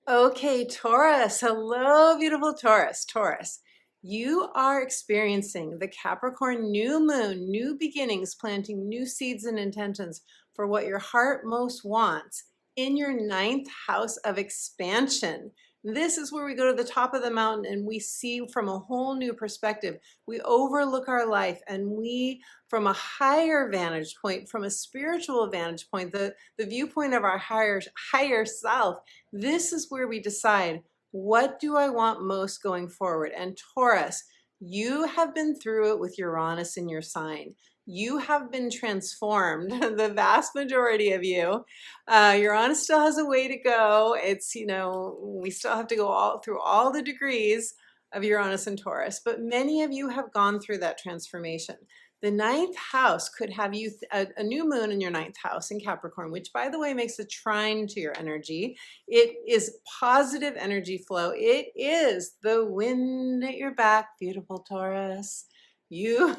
Okay, Taurus. Hello, beautiful Taurus. Taurus, you are experiencing the Capricorn new moon, new beginnings, planting new seeds and intentions for what your heart most wants in your 9th house of expansion. This is where we go to the top of the mountain and we see from a whole new perspective. We overlook our life, and we, from a higher vantage point, from a spiritual vantage point, the viewpoint of our higher self, this is where we decide, what do I want most going forward? And Taurus, you have been through it with Uranus in your sign. You have been transformed, the vast majority of you. Uranus still has a way to go. It's, we still have to go through all the degrees of Uranus and Taurus, but many of you have gone through that transformation. The 9th house could have you, a new moon in your 9th house in Capricorn, which, by the way, makes a trine to your energy. It is positive energy flow. It is the wind at your back, beautiful Taurus. You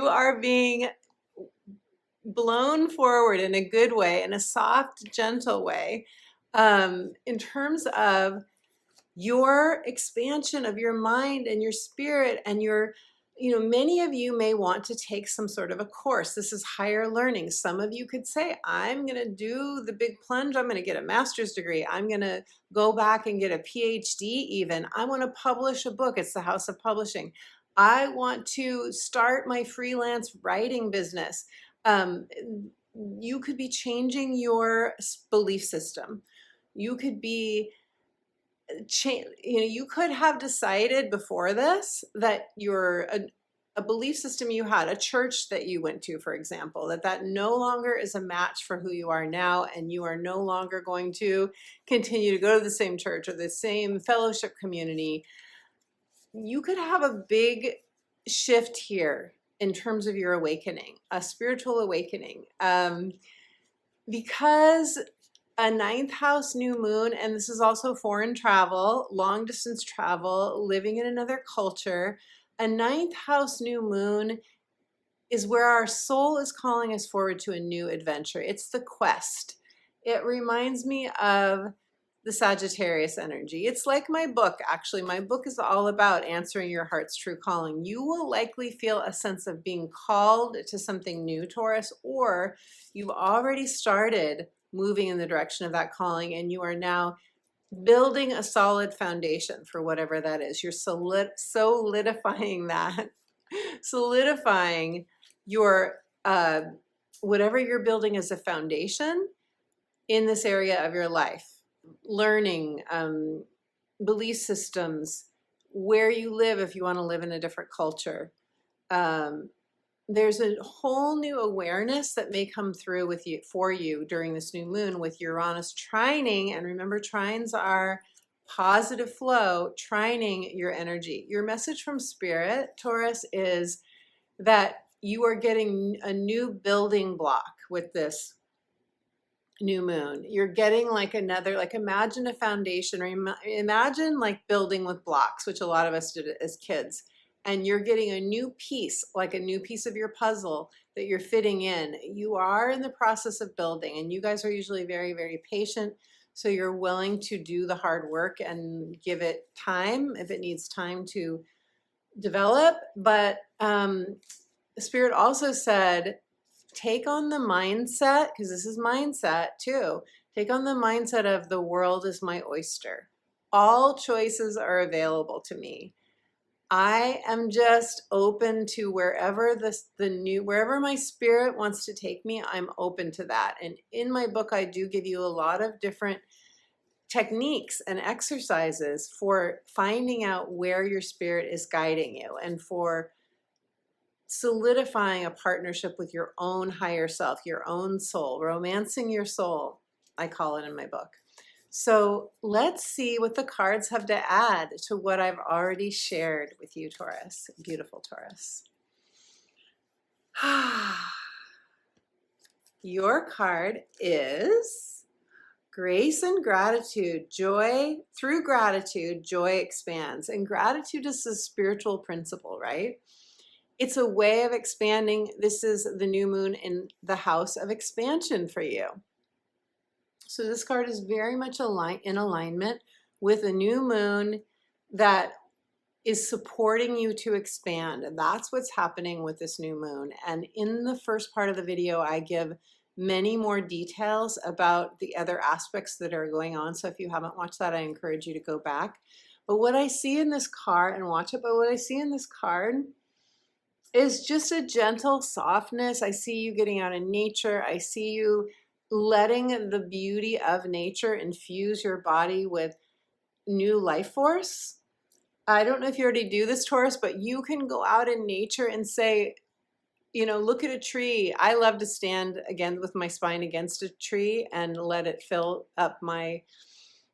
are being blown forward in a good way, in a soft, gentle way, in terms of your expansion of your mind and your spirit and your, many of you may want to take some sort of a course. This is higher learning. Some of you could say, I'm going to do the big plunge. I'm going to get a master's degree. I'm going to go back and get a PhD even. I want to publish a book. It's the house of publishing. I want to start my freelance writing business. You could be changing your belief system. You could be you could have decided before this that you're a belief system you had, a church that you went to, for example, that no longer is a match for who you are now, and you are no longer going to continue to go to the same church or the same fellowship community. You could have a big shift here in terms of your awakening, a spiritual awakening, because a ninth house new moon, and this is also foreign travel, long distance travel, living in another culture. A ninth house new moon is where our soul is calling us forward to a new adventure. It's the quest. It reminds me of the Sagittarius energy. It's like my book, actually. My book is all about answering your heart's true calling. You will likely feel a sense of being called to something new, Taurus, or you've already started moving in the direction of that calling, and you are now building a solid foundation for whatever that is. You're solidifying that, solidifying your whatever you're building as a foundation in this area of your life. Learning, belief systems, where you live if you want to live in a different culture. There's a whole new awareness that may come through with you for you during this new moon with Uranus trining. And remember, trines are positive flow, trining your energy. Your message from Spirit, Taurus, is that you are getting a new building block with this new moon. You're getting like another, like imagine a foundation, or imagine like building with blocks, which a lot of us did as kids. And you're getting a new piece, like a new piece of your puzzle that you're fitting in. You are in the process of building, and you guys are usually very, very patient. So you're willing to do the hard work and give it time if it needs time to develop. But Spirit also said, take on the mindset, because this is mindset too. Take on the mindset of the world is my oyster. All choices are available to me. I am just open to wherever wherever my spirit wants to take me, I'm open to that. And in my book, I do give you a lot of different techniques and exercises for finding out where your spirit is guiding you, and for solidifying a partnership with your own higher self, your own soul, romancing your soul, I call it in my book. So let's see what the cards have to add to what I've already shared with you, Taurus. Beautiful Taurus. Your card is grace and gratitude. Joy, through gratitude, joy expands. And gratitude is a spiritual principle, right? It's a way of expanding. This is the new moon in the house of expansion for you. So this card is very much in alignment with a new moon that is supporting you to expand. And that's what's happening with this new moon. And in the first part of the video, I give many more details about the other aspects that are going on. So if you haven't watched that, I encourage you to go back. But what I see in this card, and watch it, but what I see in this card is just a gentle softness. I see you getting out in nature. I see you letting the beauty of nature infuse your body with new life force. I don't know if you already do this, Taurus, but you can go out in nature and say, you know, look at a tree. I love to stand again with my spine against a tree and let it fill up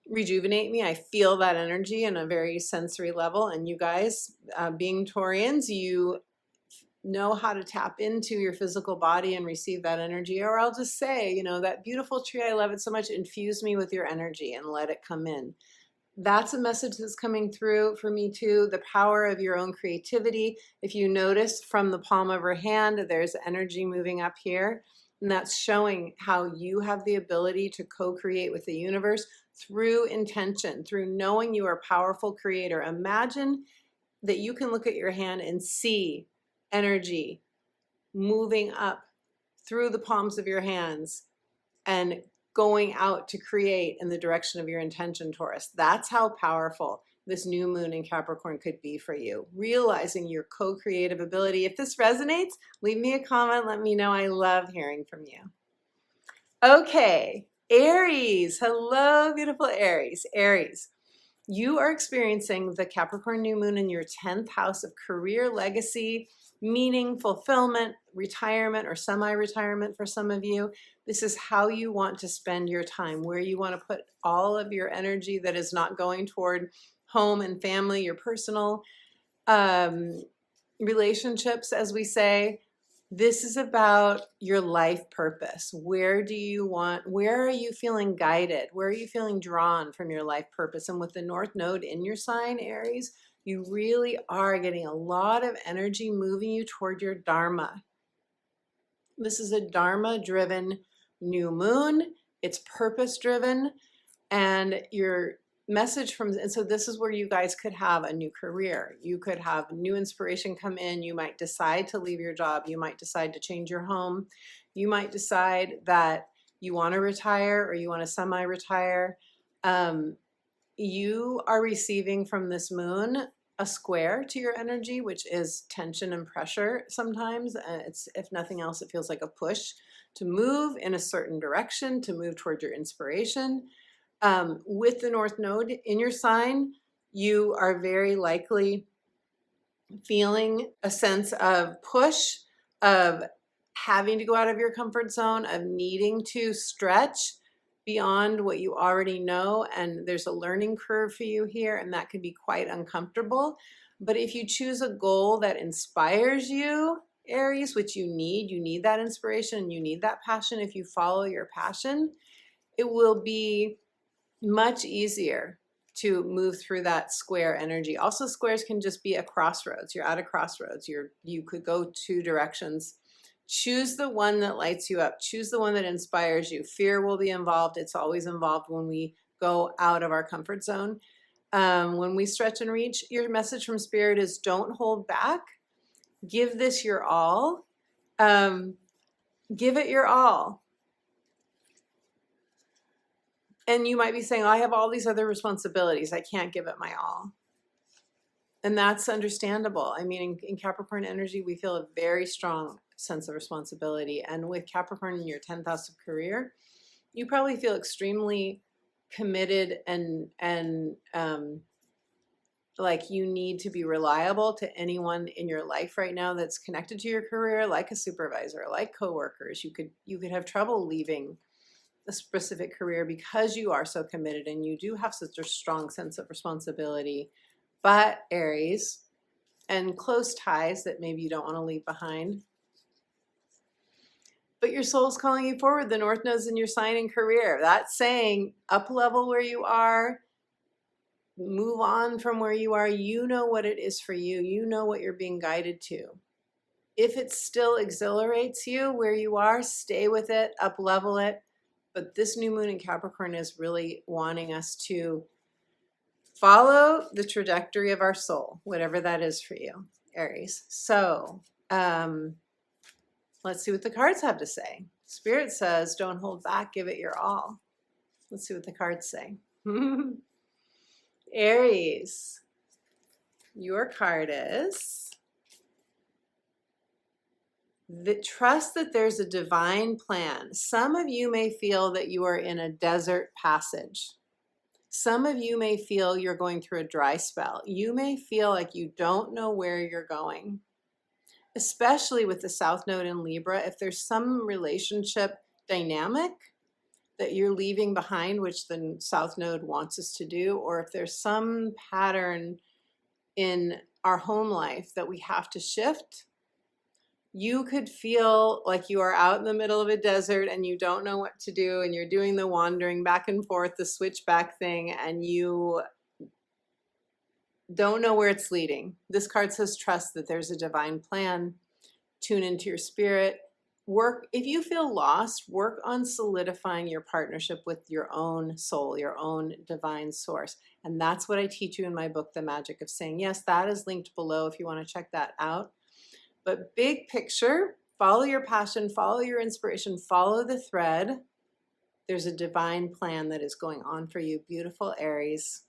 rejuvenate me. I feel that energy on a very sensory level. And you guys, being Taurians, you know how to tap into your physical body and receive that energy. Or I'll just say, you know, that beautiful tree, I love it so much, infuse me with your energy and let it come in. That's a message that's coming through for me too. The power of your own creativity. If you notice from the palm of her hand, there's energy moving up here, and that's showing how you have the ability to co-create with the universe through intention, through knowing you are a powerful creator. Imagine that you can look at your hand and see energy moving up through the palms of your hands and going out to create in the direction of your intention, Taurus. That's how powerful this new moon in Capricorn could be for you. Realizing your co-creative ability. If this resonates, leave me a comment. Let me know. I love hearing from you. Okay, Aries. Hello, beautiful Aries. Aries. You are experiencing the Capricorn new moon in your 10th house of career, legacy, meaning, fulfillment, retirement, or semi-retirement for some of you. This is how you want to spend your time, where you want to put all of your energy that is not going toward home and family, your personal relationships, as we say. This is about your life purpose. Where are you feeling guided? Where are you feeling drawn from your life purpose? And with the North Node in your sign, Aries, you really are getting a lot of energy moving you toward your Dharma. This is a Dharma-driven new moon. It's purpose-driven, and your message and so this is where you guys could have a new career. You could have new inspiration come in. You might decide to leave your job. You might decide to change your home. You might decide that you want to retire or you want to semi-retire. You are receiving from this moon a square to your energy, which is tension and pressure sometimes. It's, if nothing else, it feels like a push to move in a certain direction, to move toward your inspiration. With the North Node in your sign, you are very likely feeling a sense of push, of having to go out of your comfort zone, of needing to stretch beyond what you already know. And there's a learning curve for you here, and that could be quite uncomfortable. But if you choose a goal that inspires you, Aries, which you need that inspiration, you need that passion. If you follow your passion, it will be much easier to move through that square energy. Also, squares can just be a crossroads. You're at a crossroads. You could go two directions. Choose the one that lights you up. Choose the one that inspires you. Fear will be involved. It's always involved when we go out of our comfort zone. When we stretch and reach, your message from Spirit is don't hold back. Give this your all. Give it your all. And you might be saying, oh, I have all these other responsibilities. I can't give it my all. And that's understandable. I mean, in Capricorn energy, we feel a very strong sense of responsibility. And with Capricorn in your 10th house of career, you probably feel extremely committed and like you need to be reliable to anyone in your life right now that's connected to your career, like a supervisor, like coworkers. You could have trouble leaving a specific career because you are so committed and you do have such a strong sense of responsibility. But Aries, and close ties that maybe you don't want to leave behind, but your soul's calling you forward. The North Node's in your sign and career. That's saying up level where you are, move on from where you are. You know what it is for you. You know what you're being guided to. If it still exhilarates you where you are, stay with it, up level it. But this new moon in Capricorn is really wanting us to follow the trajectory of our soul, whatever that is for you, Aries. So let's see what the cards have to say. Spirit says, don't hold back, give it your all. Let's see what the cards say. Aries, your card is trust that there's a divine plan. Some of you may feel that you are in a desert passage. Some of you may feel you're going through a dry spell. You may feel like you don't know where you're going, especially with the South Node in Libra. If there's some relationship dynamic that you're leaving behind, which the South Node wants us to do, or if there's some pattern in our home life that we have to shift, you could feel like you are out in the middle of a desert and you don't know what to do, and you're doing the wandering back and forth, the switchback thing, and you don't know where it's leading. This card says trust that there's a divine plan. Tune into your spirit. Work, if you feel lost, work on solidifying your partnership with your own soul, your own divine source. And that's what I teach you in my book, The Magic of Saying Yes. That is linked below if you want to check that out. But big picture, follow your passion, follow your inspiration, follow the thread. There's a divine plan that is going on for you, beautiful Aries.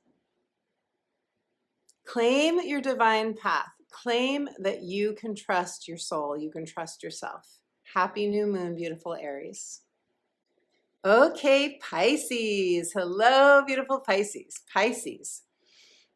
Claim your divine path. Claim that you can trust your soul. You can trust yourself. Happy new moon, beautiful Aries. Okay, Pisces. Hello, beautiful Pisces. Pisces.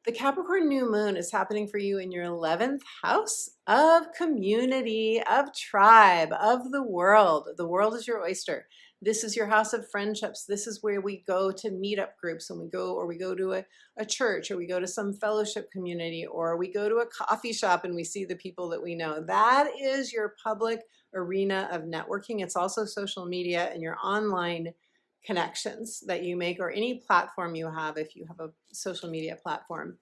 The Capricorn new moon is happening for you in your 11th house of community, of tribe, of the world. The world is your oyster. This is your house of friendships. This is where we go to meetup groups, and we go to a church, or we go to some fellowship community, or we go to a coffee shop and we see the people that we know. That is your public arena of networking. It's also social media and your online connections that you make, or any platform you have if you have a social media platform.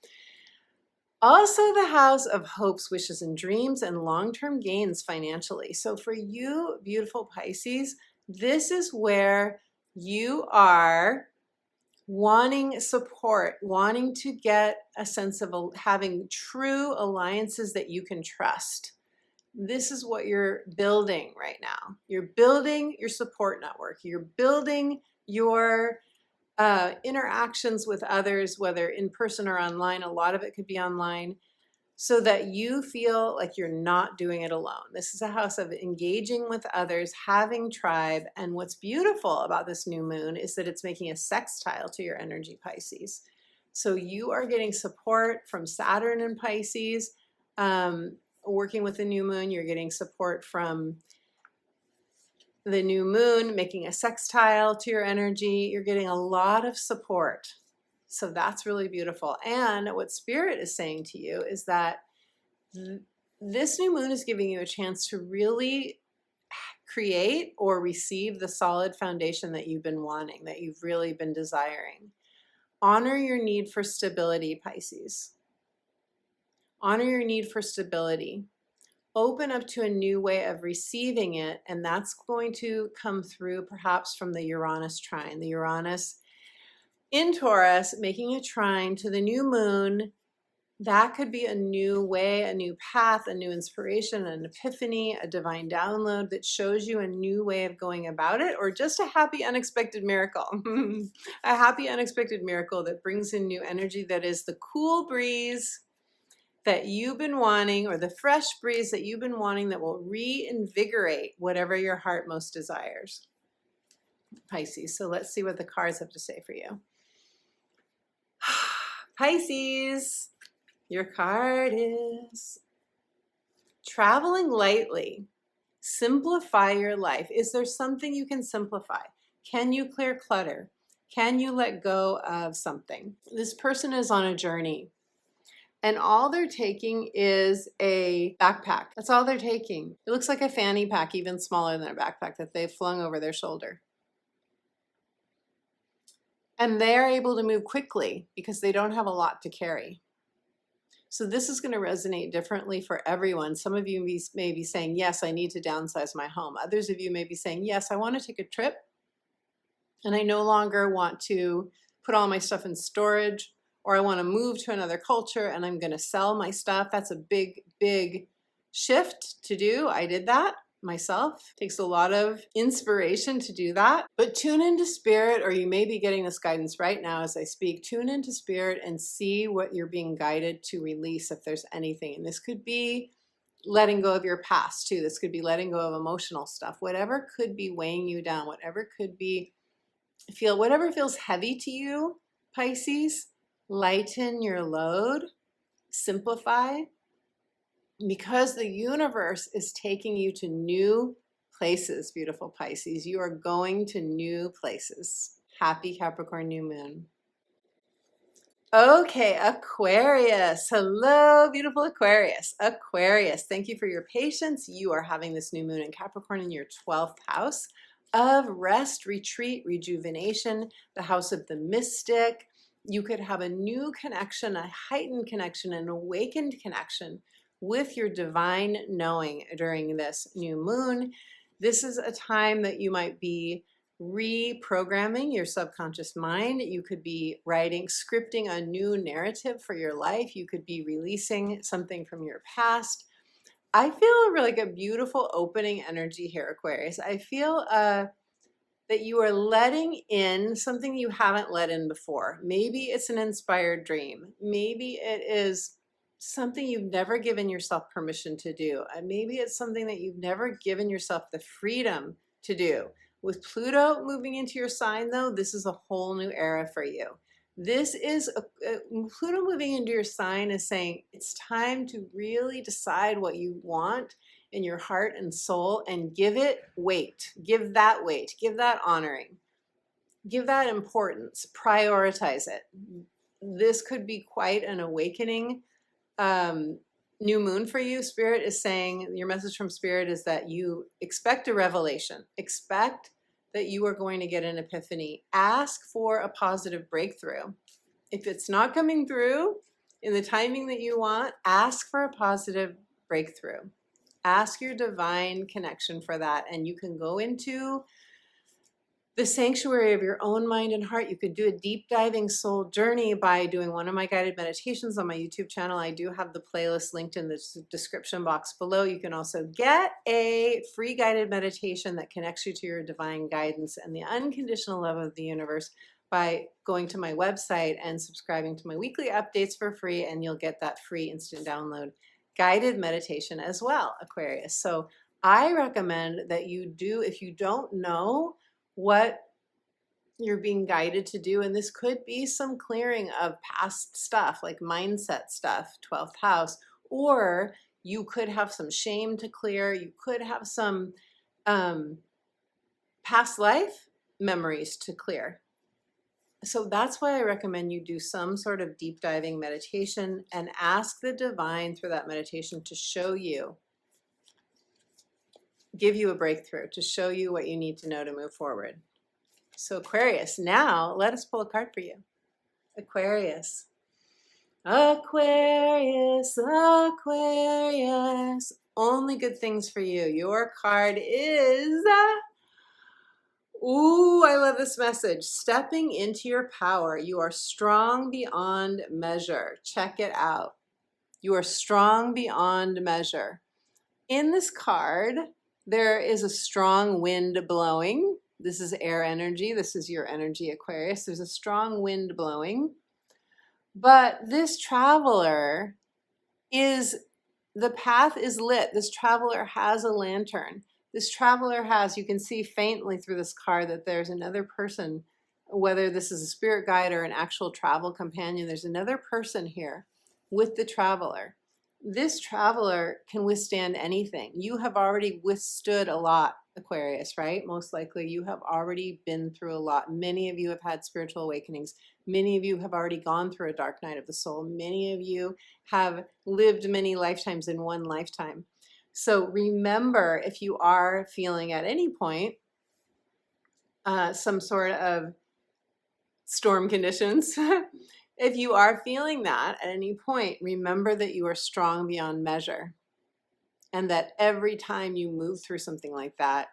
Also the house of hopes, wishes, and dreams, and long-term gains financially. So for you, beautiful Pisces, this is where you are wanting support, wanting to get a sense of having true alliances that you can trust. This is what you're building right now. You're building your support network. You're building your interactions with others, whether in person or online. A lot of it could be online, so that you feel like you're not doing it alone. This is a house of engaging with others, having tribe. And what's beautiful about this new moon is that it's making a sextile to your energy, Pisces. So you are getting support from Saturn and Pisces. Working with the new moon, you're getting support from the new moon making a sextile to your energy. You're getting a lot of support. So that's really beautiful. And what Spirit is saying to you is that this new moon is giving you a chance to really create or receive the solid foundation that you've been wanting, that you've really been desiring. Honor your need for stability, Pisces. Honor your need for stability. Open up to a new way of receiving it, and that's going to come through perhaps from the Uranus trine. The Uranus in Taurus making a trine to the new moon. That could be a new way, a new path, a new inspiration, an epiphany, a divine download that shows you a new way of going about it, or just a happy unexpected miracle. A happy unexpected miracle that brings in new energy, that is the cool breeze that you've been wanting, or the fresh breeze that you've been wanting, that will reinvigorate whatever your heart most desires, Pisces. So let's see what the cards have to say for you. Pisces, your card is traveling lightly. Simplify your life. Is there something you can simplify? Can you clear clutter? Can you let go of something? This person is on a journey, and all they're taking is a backpack. That's all they're taking. It looks like a fanny pack, even smaller than a backpack, that they've flung over their shoulder. And they're able to move quickly because they don't have a lot to carry. So this is going to resonate differently for everyone. Some of you may be saying, yes, I need to downsize my home. Others of you may be saying, yes, I want to take a trip, and I no longer want to put all my stuff in storage, or I want to move to another culture and I'm going to sell my stuff. That's a big, big shift to do. I did that myself. It takes a lot of inspiration to do that. But tune into Spirit, or you may be getting this guidance right now as I speak. Tune into Spirit and see what you're being guided to release, if there's anything. And this could be letting go of your past too. This could be letting go of emotional stuff. Whatever could be weighing you down, whatever feels heavy to you, Pisces. Lighten your load, simplify, because the universe is taking you to new places, beautiful Pisces. You are going to new places. Happy Capricorn new moon. Okay, Aquarius. Hello, beautiful Aquarius. Aquarius, thank you for your patience. You are having this new moon in Capricorn in your 12th house of rest, retreat, rejuvenation, the house of the mystic. You could have a new connection, a heightened connection, an awakened connection with your divine knowing during this new moon. This is a time that you might be reprogramming your subconscious mind. You could be scripting a new narrative for your life. You could be releasing something from your past. I feel like a beautiful opening energy here, Aquarius. I feel that you are letting in something you haven't let in before. Maybe it's an inspired dream. Maybe it is something you've never given yourself permission to do. Maybe it's something that you've never given yourself the freedom to do. With Pluto moving into your sign, though, this is a whole new era for you. This is Pluto moving into your sign is saying it's time to really decide what you want in your heart and soul and give it weight. Give that weight. Give that honoring. Give that importance. Prioritize it. This could be quite an awakening new moon for you. Spirit is saying, your message from Spirit is that you expect a revelation. Expect that you are going to get an epiphany. Ask for a positive breakthrough. If it's not coming through in the timing that you want, ask for a positive breakthrough. Ask your divine connection for that, and you can go into the sanctuary of your own mind and heart. You could do a deep diving soul journey by doing one of my guided meditations on my YouTube channel. I do have the playlist linked in the description box below. You can also get a free guided meditation that connects you to your divine guidance and the unconditional love of the universe by going to my website and subscribing to my weekly updates for free, and you'll get that free instant download guided meditation as well, Aquarius. So I recommend that you do, if you don't know what you're being guided to do, and this could be some clearing of past stuff like mindset stuff, 12th house, or you could have some shame to clear. You could have some past life memories to clear. So that's why I recommend you do some sort of deep diving meditation and ask the divine through that meditation to show you, give you a breakthrough, to show you what you need to know to move forward. So Aquarius, now let us pull a card for you. Aquarius. Aquarius, Aquarius. Only good things for you. Your card is... Ooh, I love this message. Stepping into your power. You are strong beyond measure. Check it out. You are strong beyond measure. In this card, there is a strong wind blowing. This is air energy. This is your energy, Aquarius. There's a strong wind blowing. But this traveler is, the path is lit. This traveler has a lantern. This traveler has, you can see faintly through this card that there's another person, whether this is a spirit guide or an actual travel companion, there's another person here with the traveler. This traveler can withstand anything. You have already withstood a lot, Aquarius, right? Most likely you have already been through a lot. Many of you have had spiritual awakenings. Many of you have already gone through a dark night of the soul. Many of you have lived many lifetimes in one lifetime. So remember, if you are feeling at any point some sort of storm conditions, if you are feeling that at any point, remember that you are strong beyond measure, and that every time you move through something like that,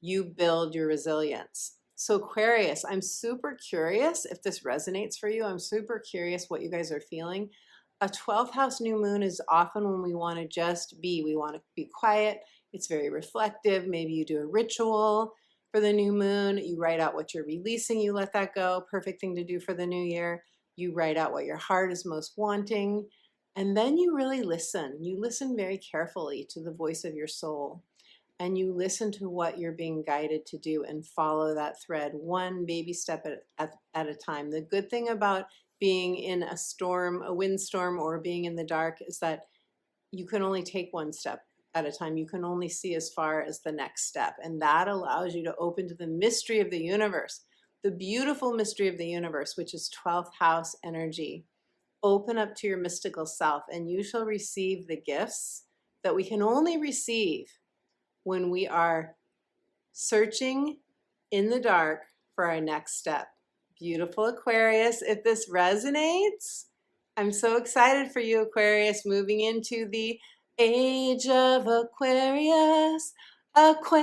you build your resilience. So Aquarius, I'm super curious if this resonates for you. I'm super curious what you guys are feeling. A 12th house new moon is often when we want to just be. We want to be quiet. It's very reflective. Maybe you do a ritual for the new moon. You write out what you're releasing. You let that go. Perfect thing to do for the new year. You write out what your heart is most wanting. And then you really listen. You listen very carefully to the voice of your soul. And you listen to what you're being guided to do and follow that thread one baby step at a time. The good thing about being in a storm, a windstorm, or being in the dark is that you can only take one step at a time. You can only see as far as the next step. And that allows you to open to the mystery of the universe, the beautiful mystery of the universe, which is 12th house energy. Open up to your mystical self, and you shall receive the gifts that we can only receive when we are searching in the dark for our next step. Beautiful Aquarius, if this resonates, I'm so excited for you, Aquarius, moving into the age of Aquarius, Aquarius.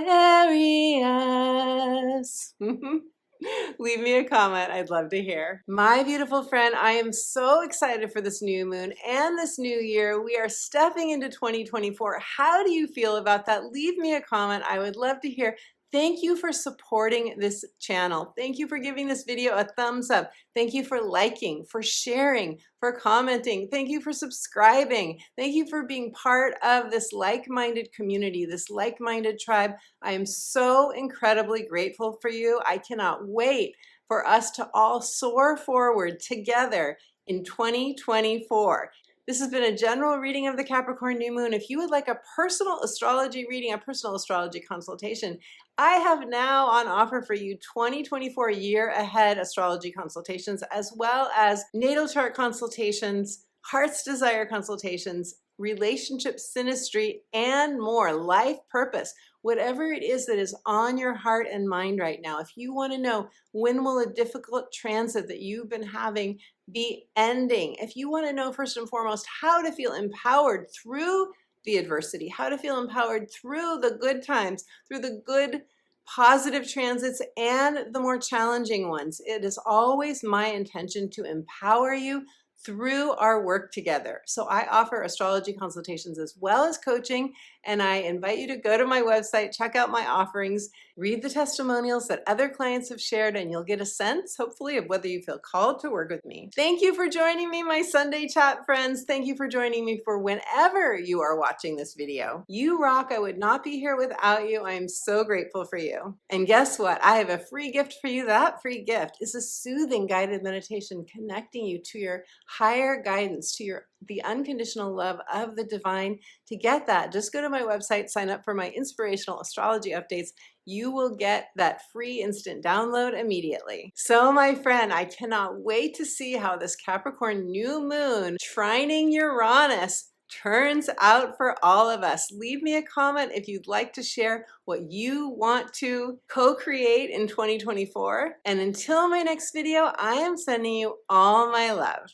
Leave me a comment. I'd love to hear. My beautiful friend, I am so excited for this new moon and this new year. We are stepping into 2024. How do you feel about that? Leave me a comment. I would love to hear. Thank you for supporting this channel. Thank you for giving this video a thumbs up. Thank you for liking, for sharing, for commenting. Thank you for subscribing. Thank you for being part of this like-minded community, this like-minded tribe. I am so incredibly grateful for you. I cannot wait for us to all soar forward together in 2024. This has been a general reading of the Capricorn new moon. If you would like a personal astrology reading, a personal astrology consultation, I have now on offer for you 2024 year ahead astrology consultations, as well as natal chart consultations, heart's desire consultations, relationship synastry, and more, life purpose. Whatever it is that is on your heart and mind right now, if you want to know when will a difficult transit that you've been having be ending, if you want to know first and foremost how to feel empowered through the adversity, how to feel empowered through the good times, through the good positive transits and the more challenging ones, it is always my intention to empower you through our work together. So I offer astrology consultations as well as coaching, and I invite you to go to my website, check out my offerings, read the testimonials that other clients have shared, and you'll get a sense, hopefully, of whether you feel called to work with me. Thank you for joining me, my Sunday chat friends. Thank you for joining me for whenever you are watching this video. You rock. I would not be here without you. I am so grateful for you. And guess what? I have a free gift for you. That free gift is a soothing guided meditation connecting you to your higher guidance, to the unconditional love of the divine. To get that, just go to my website, sign up for my inspirational astrology updates. You will get that free instant download immediately. So my friend, I cannot wait to see how this Capricorn new moon trining Uranus turns out for all of us. Leave me a comment if you'd like to share what you want to co-create in 2024. And until my next video, I am sending you all my love.